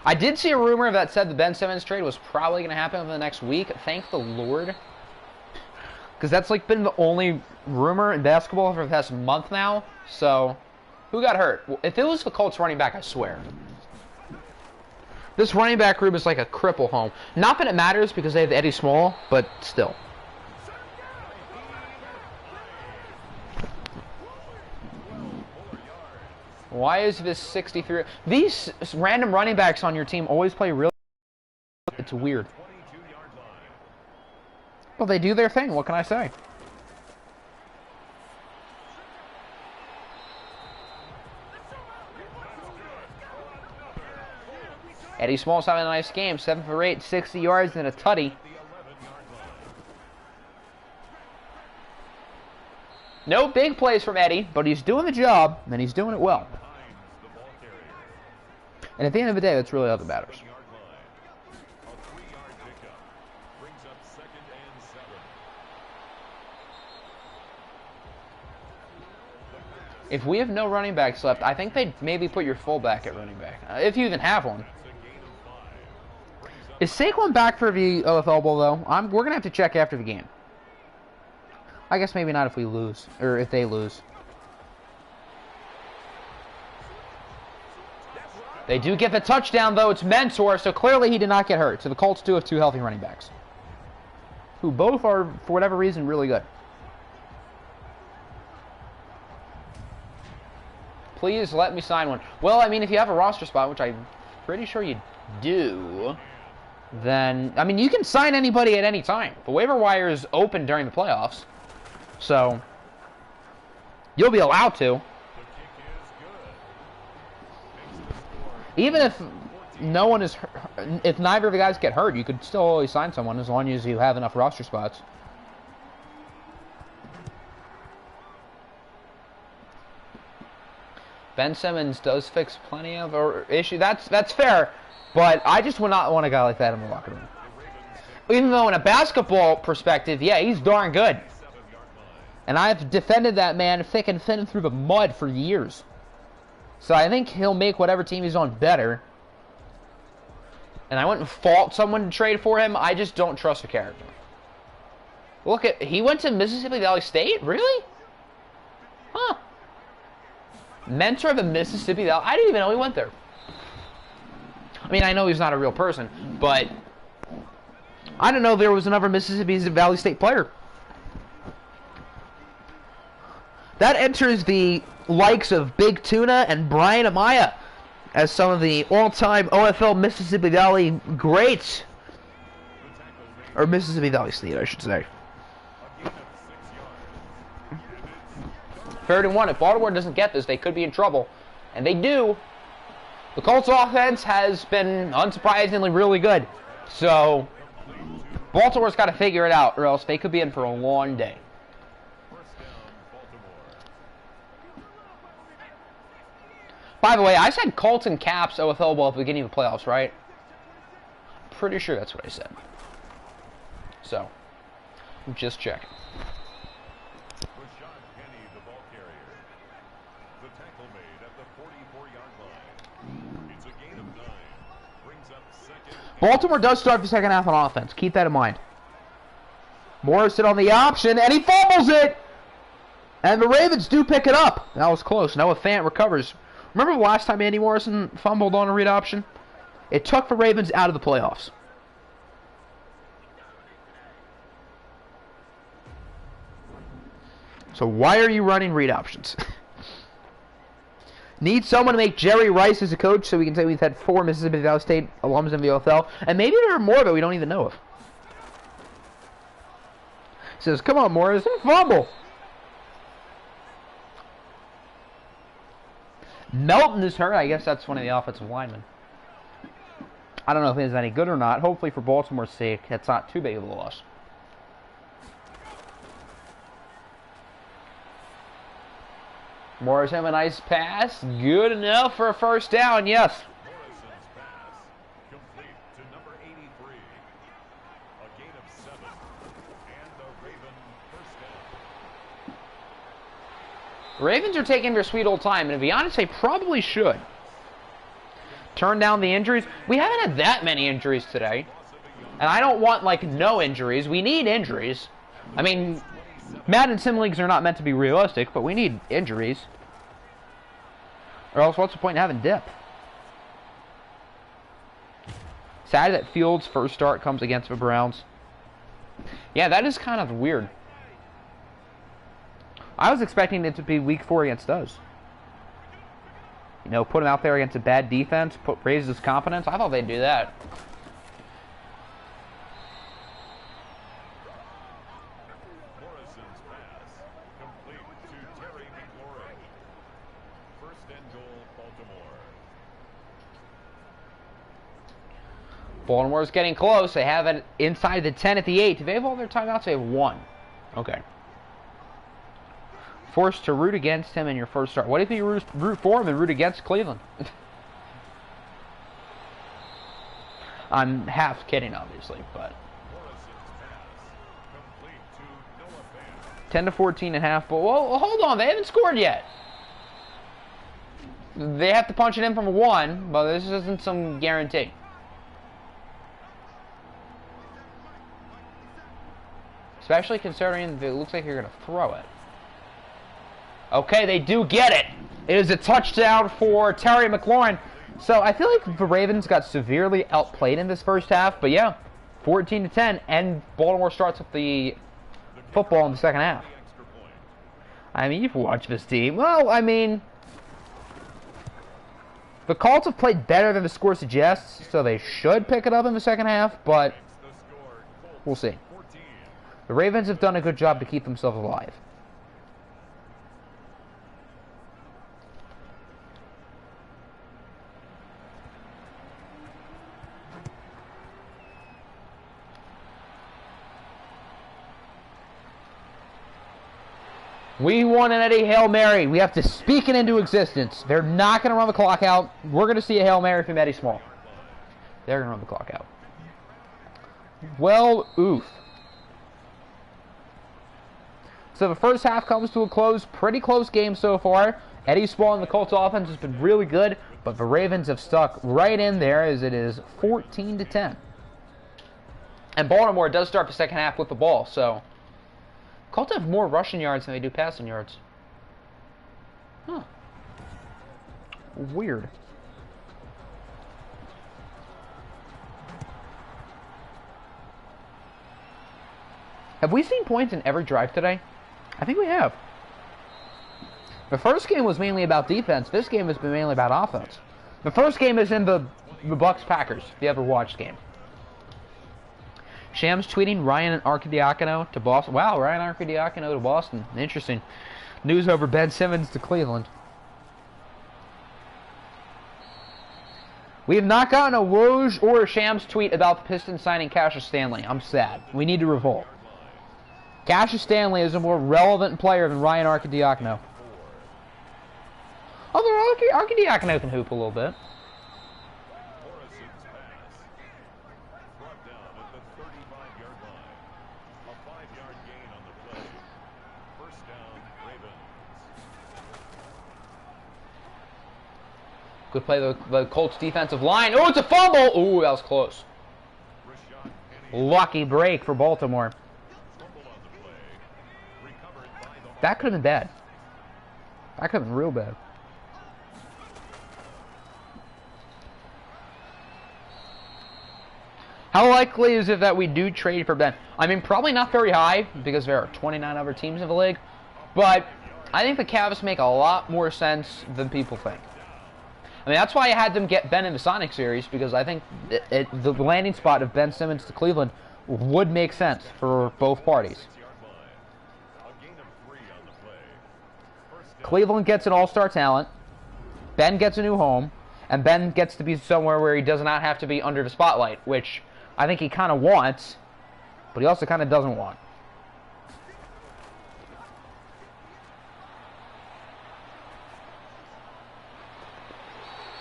I did see a rumor that said the Ben Simmons trade was probably going to happen over the next week. Thank the Lord. Because that's like been the only rumor in basketball for the past month now. So, who got hurt? Well, if it was the Colts running back, I swear. This running back room is like a cripple home. Not that it matters because they have Eddie Small, but still. Why is this 63? These random running backs on your team always play really... It's weird. Well, they do their thing. What can I say? Eddie Small's having a nice game. 7 for 8, 60 yards, and a tutty. No big plays from Eddie, but he's doing the job, and he's doing it well. And at the end of the day, that's really all that matters. If we have no running backs left, I think they'd maybe put your fullback at running back. If you even have one. Is Saquon back for the OFL Bowl, though? We're going to have to check after the game. I guess maybe not if we lose, or if they lose. They do get the touchdown, though. It's Mentor, so clearly he did not get hurt. So the Colts do have 2 healthy running backs. who both are, for whatever reason, really good. Please let me sign one. Well, I mean, if you have a roster spot, which I'm pretty sure you do, then, I mean, you can sign anybody at any time. The waiver wire is open during the playoffs, so you'll be allowed to. Even if no one is, if neither of the guys get hurt, you could still always sign someone as long as you have enough roster spots. Ben Simmons does fix plenty of issues. That's fair, but I just would not want a guy like that in the locker room. Even though in a basketball perspective, yeah, he's darn good. And I've defended that man thick and thin through the mud for years. So I think he'll make whatever team he's on better. And I wouldn't fault someone to trade for him. I just don't trust the character. Look at, he went to Mississippi Valley State? Really? Huh. Mentor of the Mississippi Valley. I didn't even know he went there. I mean, I know he's not a real person, but I didn't know there was another Mississippi Valley State player. That enters the likes of Big Tuna and Brian Amaya as some of the all-time OFL Mississippi Valley greats. Or Mississippi Valley State, I should say. 31. If Baltimore doesn't get this, they could be in trouble. And they do. The Colts offense has been unsurprisingly really good. So, Baltimore's got to figure it out, or else they could be in for a long day. By the way, I said Colts and Caps OFL ball at the beginning of the playoffs, right? Pretty sure that's what I said. So, just checking. Baltimore does start the second half on offense. Keep that in mind. Morrison on the option, and he fumbles it! And the Ravens do pick it up. That was close. Noah Fant recovers. Remember the last time Andy Morrison fumbled on a read option? It took the Ravens out of the playoffs. So why are you running read options? Need someone to make Jerry Rice as a coach so we can say we've had 4 Mississippi Valley State alums in the OFL. And maybe there are more that we don't even know of. He says, come on, Morris, fumble. Melton is hurt. I guess that's one of the offensive linemen. I don't know if he's any good or not. Hopefully for Baltimore's sake, that's not too big of a loss. Morris have a nice pass. Good enough for a first down, yes. Morrison's pass complete to number 83. A gain of 7. And the Raven first down. The Ravens are taking their sweet old time, and to be honest, they probably should. Turn down the injuries. We haven't had that many injuries today. And I don't want, like, no injuries. We need injuries. I mean, Madden Sim Leagues are not meant to be realistic, but we need injuries. Or else what's the point in having depth? Sad that Fields' first start comes against the Browns. Yeah, that is kind of weird. I was expecting it to be week 4 against us. You know, put him out there against a bad defense, raise his confidence. I thought they'd do that. Morrison's pass complete to Terry McLaurin. First and goal, Baltimore. Baltimore's getting close. They have it inside the 10 at the 8. Do they have all their timeouts? They have 1. Okay. Forced to root against him in your first start. What if you root for him and root against Cleveland? I'm half kidding, obviously, but Morrison's pass complete to Noah Fant. 10 to 14 and a half. But well, hold on, they haven't scored yet. They have to punch it in from a 1, but this isn't some guarantee. Especially considering that it looks like you're going to throw it. Okay, they do get it. It is a touchdown for Terry McLaurin. So I feel like the Ravens got severely outplayed in this first half, but yeah, 14-10, and Baltimore starts up the football in the second half. I mean, you've watched this team. Well, I mean, the Colts have played better than the score suggests, so they should pick it up in the second half, but we'll see. The Ravens have done a good job to keep themselves alive. We want an Eddie Hail Mary. We have to speak it into existence. They're not going to run the clock out. We're going to see a Hail Mary from Eddie Small. They're going to run the clock out. Well, oof. So the first half comes to a close. Pretty close game so far. Eddie Small and the Colts offense has been really good, but the Ravens have stuck right in there as it is 14-10. And Baltimore does start the second half with the ball, so Colts have more rushing yards than they do passing yards. Huh. Weird. Have we seen points in every drive today? I think we have. The first game was mainly about defense. This game has been mainly about offense. The first game is in the Bucs-Packers, if you ever watched the game. Shams tweeting Ryan Arcidiacono to Boston. Wow, Ryan Arcidiacono to Boston. Interesting. News over Ben Simmons to Cleveland. We have not gotten a Woj or a Shams tweet about the Pistons signing Cassius Stanley. I'm sad. We need to revolt. Cassius Stanley is a more relevant player than Ryan Arcidiacono. Although Arcidiacono can hoop a little bit. Good play, the Colts defensive line. Oh, it's a fumble! Ooh, that was close. Lucky break for Baltimore. That could have been bad. That could have been real bad. How likely is it that we do trade for Ben? I mean, probably not very high, because there are 29 other teams in the league. But I think the Cavs make a lot more sense than people think. I mean, that's why I had them get Ben in the Sonic series, because I think the landing spot of Ben Simmons to Cleveland would make sense for both parties. Cleveland gets an all-star talent, Ben gets a new home, and Ben gets to be somewhere where he does not have to be under the spotlight, which I think he kind of wants, but he also kind of doesn't want.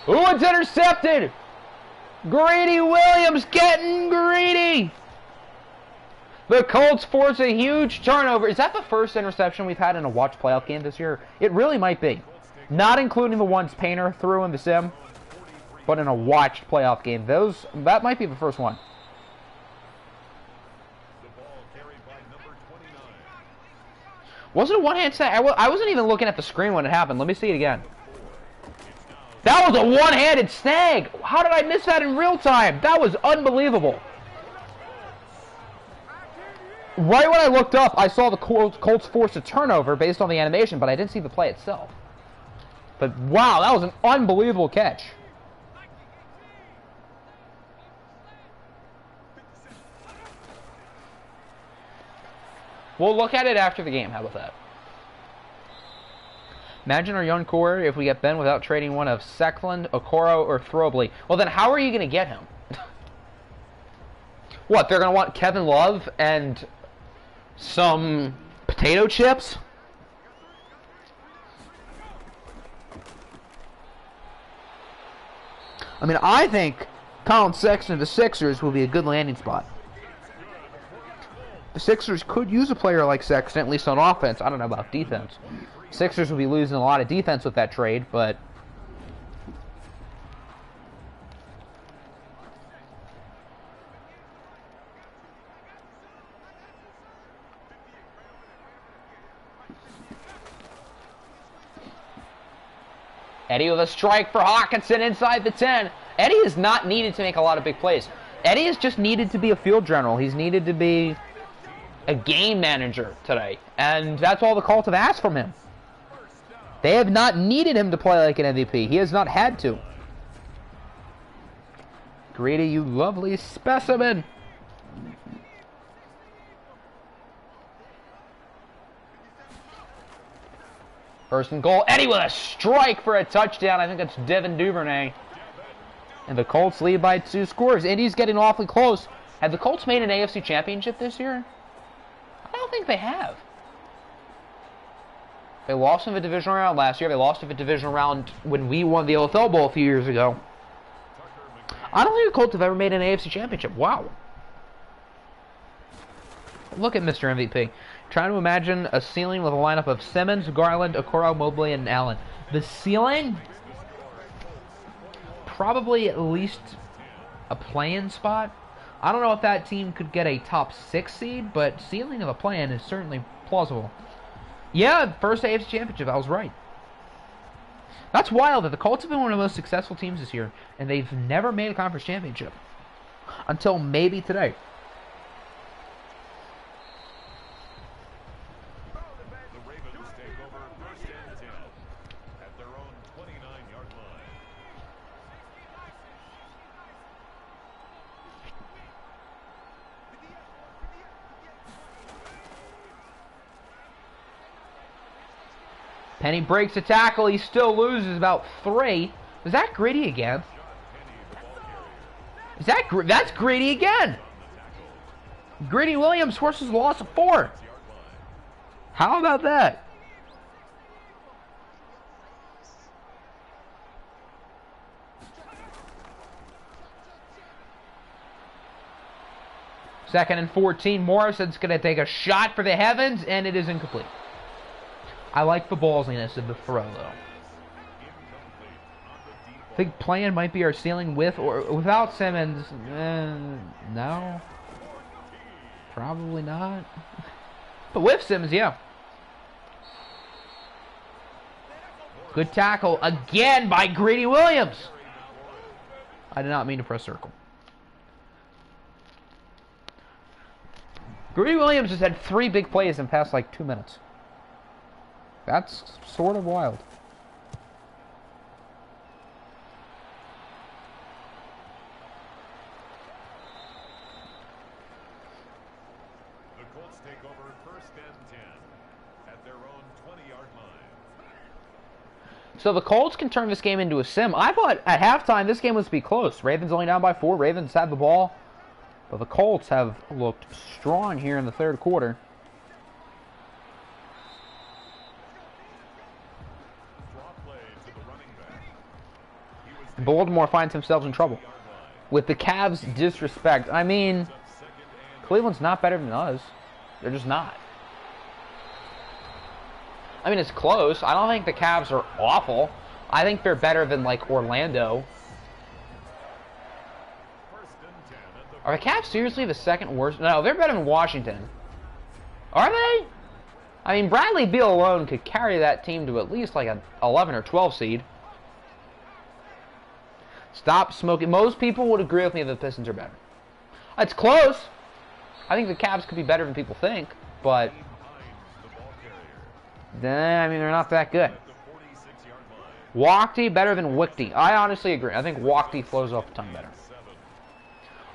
Ooh, it's intercepted! Greedy Williams getting greedy! The Colts force a huge turnover. Is that the first interception we've had in a watch playoff game this year? It really might be. Not including the ones Painter threw in the sim, but in a watched playoff game. That might be the first one. Wasn't it one-hand snag? I wasn't even looking at the screen when it happened. Let me see it again. That was a one-handed snag! How did I miss that in real time? That was unbelievable. Right when I looked up, I saw the Colts force a turnover based on the animation, but I didn't see the play itself. But wow, that was an unbelievable catch. We'll look at it after the game. How about that? Imagine our young core if we get Ben without trading one of Sekland, Okoro, or Throbley. Well, then how are you going to get him? What, they're going to want Kevin Love and some potato chips? I mean, I think Colin Sexton of the Sixers will be a good landing spot. The Sixers could use a player like Sexton, at least on offense. I don't know about defense. Sixers will be losing a lot of defense with that trade, but Eddie with a strike for Hawkinson inside the 10. Eddie is not needed to make a lot of big plays. Eddie has just needed to be a field general. He's needed to be a game manager today. And that's all the Colts have asked from him. They have not needed him to play like an MVP. He has not had to. Greedy, you lovely specimen. First and goal. Eddie with a strike for a touchdown. I think that's Devin Duvernay. And the Colts lead by 2 scores. Indy's getting awfully close. Have the Colts made an AFC championship this year? I don't think they have. They lost in the divisional round last year. They lost in the divisional round when we won the OFL Bowl a few years ago. I don't think the Colts have ever made an AFC championship. Wow. Look at Mr. MVP. Trying to imagine a ceiling with a lineup of Simmons, Garland, Okoro, Mobley, and Allen. The ceiling? Probably at least a play-in spot. I don't know if that team could get a top 6 seed, but ceiling of a play-in is certainly plausible. Yeah, first AFC championship, I was right. That's wild that the Colts have been one of the most successful teams this year, and they've never made a conference championship. Until maybe today. The Ravens take over first and 10 at their own 29-yard line. Penny breaks a tackle. He still loses about 3. Was that Greedy again? Is that that's Greedy again? Greedy Williams forces a loss of 4. How about that? Second and 14. Morrison's going to take a shot for the heavens, and it is incomplete. I like the ballsiness of the throw, though. I think playing might be our ceiling with or without Simmons. No. Probably not. But with Simmons, yeah. Good tackle again by Greedy Williams. I did not mean to press circle. Greedy Williams has had 3 big plays in the past, like, 2 minutes. That's sort of wild. The Colts take over first and 10 at their own 20-yard line. So the Colts can turn this game into a sim. I thought at halftime this game was to be close. Ravens only down by 4. Ravens had the ball. But the Colts have looked strong here in the third quarter. Baltimore finds themselves in trouble. With the Cavs' disrespect. I mean, Cleveland's not better than us. They're just not. I mean, it's close. I don't think the Cavs are awful. I think they're better than, like, Orlando. Are the Cavs seriously the second worst? No, they're better than Washington. Are they? I mean, Bradley Beal alone could carry that team to at least, like, an 11 or 12 seed. Stop smoking. Most people would agree with me that the Pistons are better. It's close. I think the Cavs could be better than people think, but I mean, they're not that good. Walkty better than Wickty. I honestly agree. I think Walkty flows off the tongue better.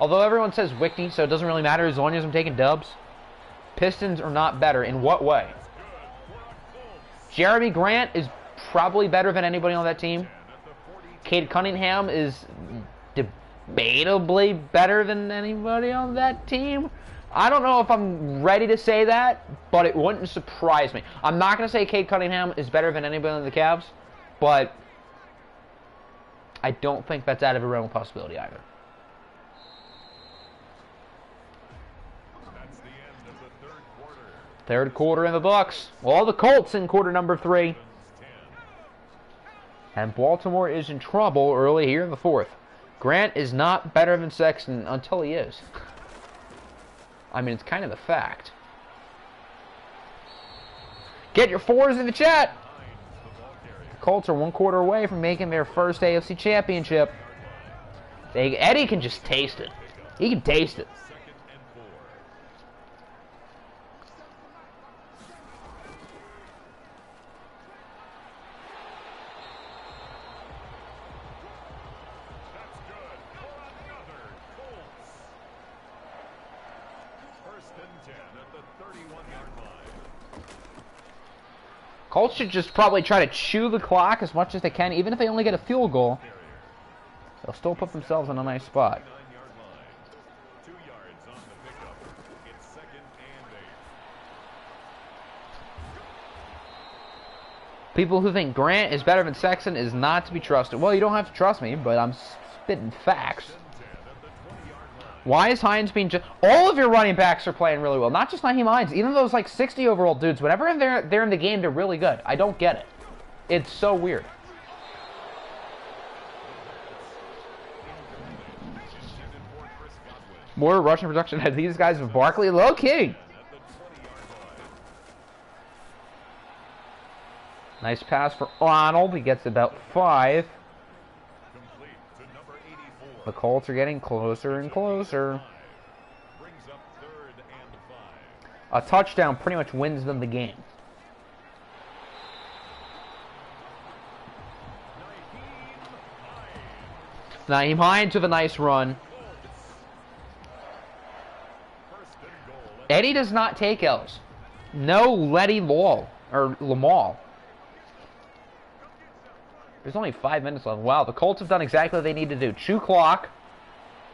Although everyone says Wickty, so it doesn't really matter as long as I'm taking dubs. Pistons are not better. In what way? Jeremy Grant is probably better than anybody on that team. Cade Cunningham is debatably better than anybody on that team. I don't know if I'm ready to say that, but it wouldn't surprise me. I'm not going to say Cade Cunningham is better than anybody on the Cavs, but I don't think that's out of a realm of possibility either. That's the end of the third quarter. Third quarter in the books. All the Colts in quarter number 3. And Baltimore is in trouble early here in the fourth. Grant is not better than Sexton until he is. I mean, it's kind of the fact. Get your 4s in the chat. The Colts are 1 quarter away from making their first AFC championship. Eddie can just taste it. He can taste it. Second and 4. That's good for another Colts. First and 10 at the 31-yard line. Colts should just probably try to chew the clock as much as they can, even if they only get a field goal. They'll still put themselves in a nice spot. 9-yard line. 2 yards on the pickup. It's second and 8. People who think Grant is better than Sexton is not to be trusted. Well, you don't have to trust me, but I'm spitting facts. 10 at the 20-yard line. Why is Hines being just... All of your running backs are playing really well. Not just Naheem Hines. Even those, like, 60-overall dudes. Whenever they're in the game, they're really good. I don't get it. It's so weird. Intended for Chris Godwin. More rushing production than these guys with Barkley. Low key. At the 20-yard line. Nice pass for Arnold. He gets about 5. Complete to number 84. The Colts are getting closer and closer. Brings up third and 5. A touchdown pretty much wins them the game. Naheem Hines with a nice run. First and goal. Eddie does not take L's. No Letty Law or Lamal. There's only 5 minutes left. Wow, the Colts have done exactly what they need to do. Chew clock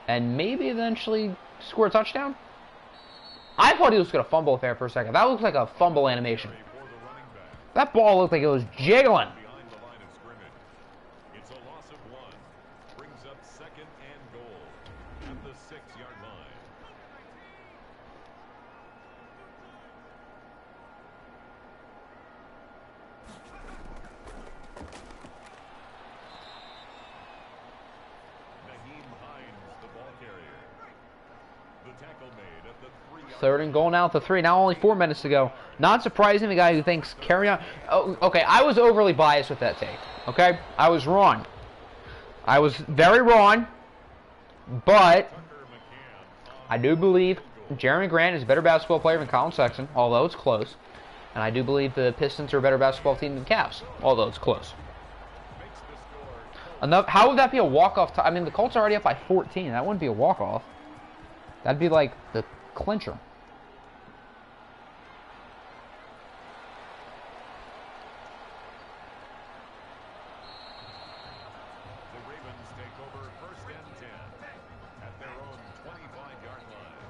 and maybe eventually score a touchdown. I thought he was going to fumble there for a second. That looked like a fumble animation. For the running back. That ball looked like it was jiggling. Behind the line of scrimmage. It's a loss of 1. Brings up second and goal at the 6-yard line. Naheem Hines, the ball carrier. The tackle made at the 3-yard Third and goal now at the 3. Now only 4 minutes to go. Not surprising, the guy who thinks carry on. Oh, okay, I was overly biased with that take. Okay? I was wrong. I was very wrong. But Tucker McCann on I do believe Jeremy Grant is a better basketball player than Colin Sexton, although it's close. And I do believe the Pistons are a better basketball team than the Cavs, although it's close. makes the score. Enough. How would that be a walk-off? I mean, the Colts are already up by 14. That wouldn't be a walk-off. That'd be like the clincher. The Ravens take over first and 10 at their own 25-yard line.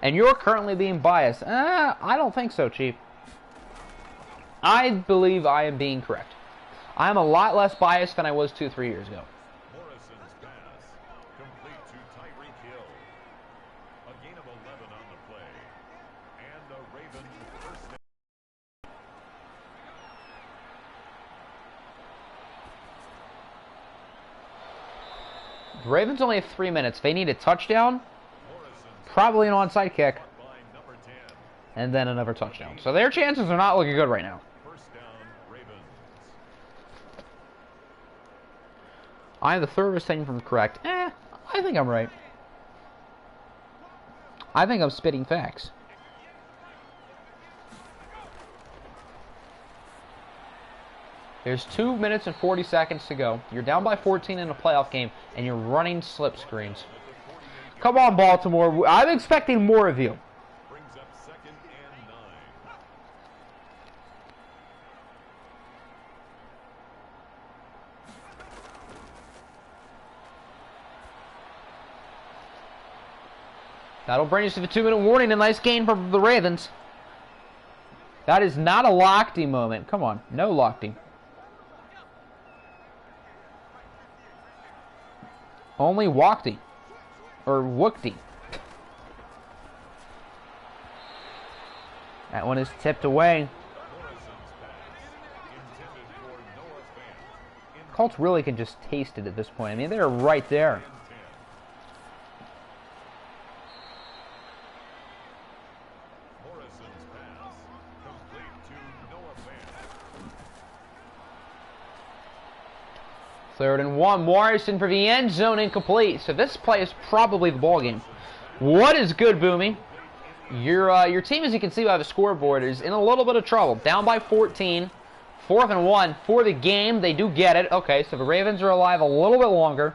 And you're currently being biased. I don't think so, Chief. I believe I am being correct. I'm a lot less biased than I was 2-3 years ago. Morrison's pass complete to Tyreek Hill. A gain of 11 on the play. And a Raven first down. The Ravens only have 3 minutes. They need a touchdown, Morrison's probably an onside kick, by number 10. and then another touchdown. So their chances are not looking good right now. First down, Ravens. I'm the furthest thing from correct. I think I'm right. I think I'm spitting facts. There's 2 minutes and 40 seconds to go. You're down by 14 in a playoff game, and you're running slip screens. Come on, Baltimore. I'm expecting more of you. Brings up second and 9. That'll bring us to the 2-minute warning. A nice gain for the Ravens. That is not a Lochte moment. Come on. No Lochte. Only Walkty. Or Wookty. That one is tipped away. Morrison's pass intended for Noah Fant. Colts really can just taste it at this point. I mean, they're right there. Morrison's pass. Complete to Noah Fant. 3rd and 1. Morrison for the end zone, incomplete. So this play is probably the ball game. What is good, Boomy? Your team, as you can see by the scoreboard, is in a little bit of trouble. Down by 14. 4th and 1 for the game. They do get it. Okay, so the Ravens are alive a little bit longer.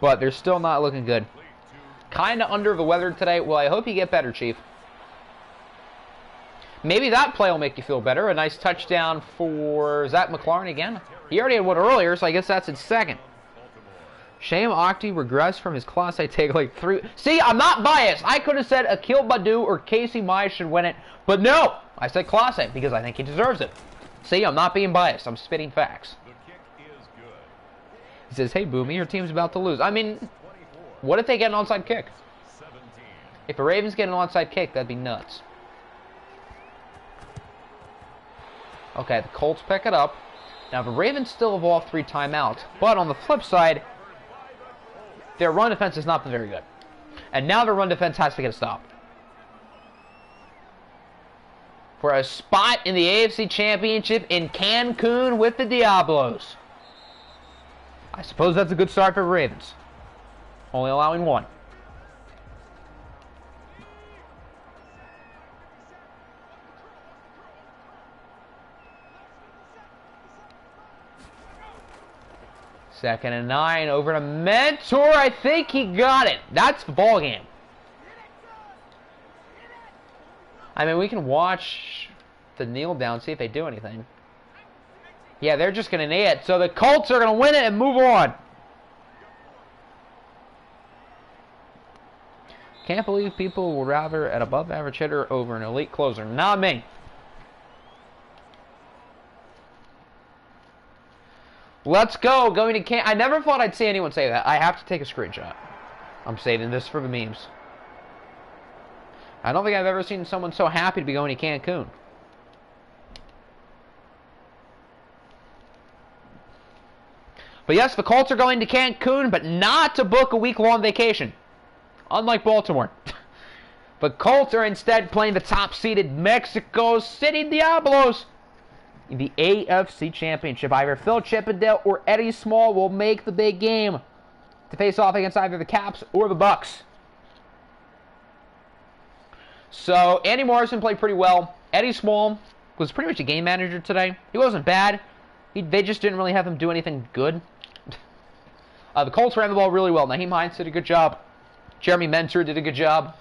But they're still not looking good. Kind of under the weather today. Well, I hope you get better, Chief. Maybe that play will make you feel better. A nice touchdown for Zach McLaurin again. He already had one earlier, so I guess that's his second. Shame Octi regressed from his class. I take like 3. See, I'm not biased. I could have said Akil Badu or Casey Mize should win it. But no, I said Clase because I think he deserves it. See, I'm not being biased. I'm spitting facts. The kick is good. He says, hey, Boomy, your team's about to lose. I mean, what if they get an onside kick? 17. If the Ravens get an onside kick, that'd be nuts. Okay, the Colts pick it up. Now, the Ravens still have all 3 timeouts. But on the flip side, their run defense has not been very good. And now their run defense has to get a stop. For a spot in the AFC Championship in Cancun with the Diablos. I suppose that's a good start for the Ravens. Only allowing 1. Second and 9 over to Mentor. I think he got it. That's the ball game. I mean, we can watch the kneel down, see if they do anything. Yeah, they're just going to knee it. So the Colts are going to win it and move on. Can't believe people will rather an above-average hitter over an elite closer. Not me. Let's go. Going to camp. I never thought I'd see anyone say that. I have to take a screenshot. I'm saving this for the memes. I don't think I've ever seen someone so happy to be going to Cancun. But yes, the Colts are going to Cancun, but not to book a week-long vacation. Unlike Baltimore. The Colts are instead playing the top-seeded Mexico City Diablos in the AFC Championship. Either Phil Chippendale or Eddie Small will make the big game to face off against either the Caps or the Bucks. So, Andy Morrison played pretty well. Eddie Small was pretty much a game manager today. He wasn't bad. They just didn't really have him do anything good. The Colts ran the ball really well. Naheem Hines did a good job. Jeremy Mentor did a good job.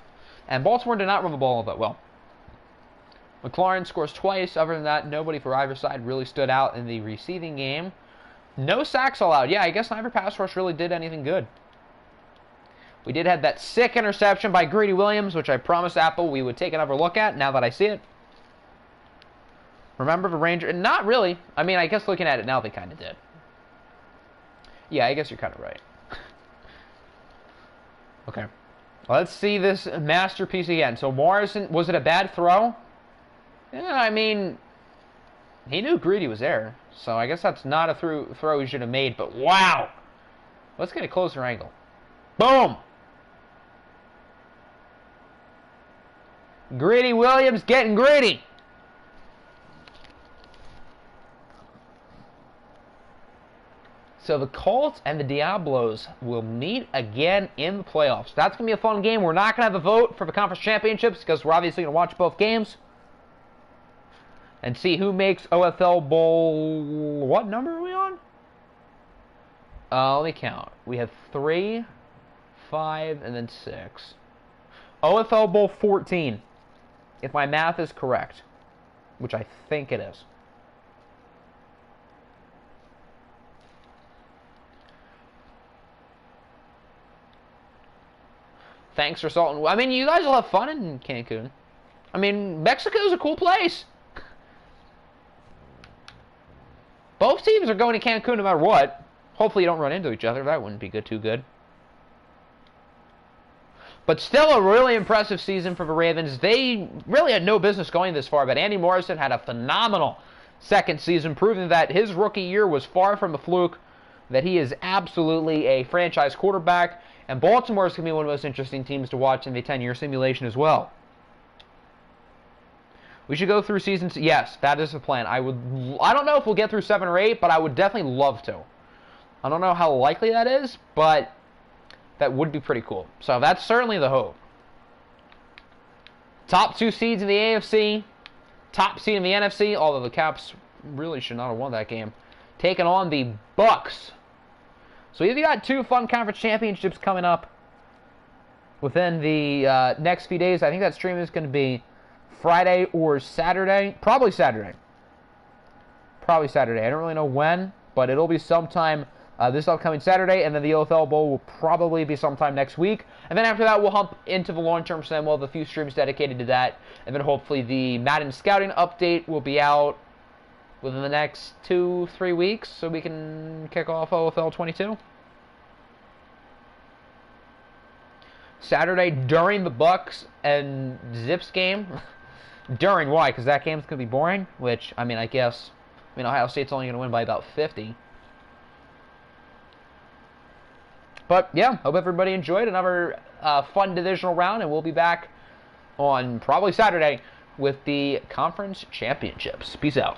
And Baltimore did not run the ball all that well. McLaurin scores twice. Other than that, nobody for either side really stood out in the receiving game. No sacks allowed. Yeah, I guess neither pass rush really did anything good. We did have that sick interception by Greedy Williams, which I promised Apple we would take another look at now that I see it. Remember the Ranger? Not really. I mean, I guess looking at it now, they kind of did. Yeah, I guess you're kind of right. Okay. Let's see this masterpiece again. So Morrison, was it a bad throw? Yeah, I mean, he knew Greedy was there. So I guess that's not a throw he should have made. But wow! Let's get a closer angle. Boom! Greedy Williams getting greedy. So the Colts and the Diablos will meet again in the playoffs. That's going to be a fun game. We're not going to have a vote for the conference championships because we're obviously going to watch both games. And see who makes OFL Bowl... What number are we on? Let me count. We have 3, 5, and then 6. OFL Bowl 14. If my math is correct. Which I think it is. Thanks for salting. I mean, you guys will have fun in Cancun. I mean, Mexico's a cool place. Both teams are going to Cancun no matter what. Hopefully you don't run into each other. That wouldn't be too good. But still a really impressive season for the Ravens. They really had no business going this far, but Andy Morrison had a phenomenal second season, proving that his rookie year was far from a fluke, that he is absolutely a franchise quarterback, and Baltimore is going to be one of the most interesting teams to watch in the 10-year simulation as well. We should go through season. Yes, that is the plan. I don't know if we'll get through 7 or 8, but I would definitely love to. I don't know how likely that is, but that would be pretty cool. So that's certainly the hope. Top 2 seeds in the AFC, top seed in the NFC, although the Caps really should not have won that game, taking on the Bucks. So we've got 2 fun conference championships coming up within the next few days. I think that stream is going to be Friday or Saturday. Probably Saturday. Probably Saturday. I don't really know when, but it'll be sometime this upcoming Saturday, and then the OFL Bowl will probably be sometime next week. And then after that, we'll hump into the long-term sim. We'll have a few streams dedicated to that. And then hopefully the Madden Scouting update will be out within the next 2-3 weeks, so we can kick off OFL 22. Saturday during the Bucks and Zips game. During, why? Because that game's going to be boring, which, I mean, I guess, Ohio State's only going to win by about 50. But, yeah, hope everybody enjoyed another fun divisional round, and we'll be back on probably Saturday with the conference championships. Peace out.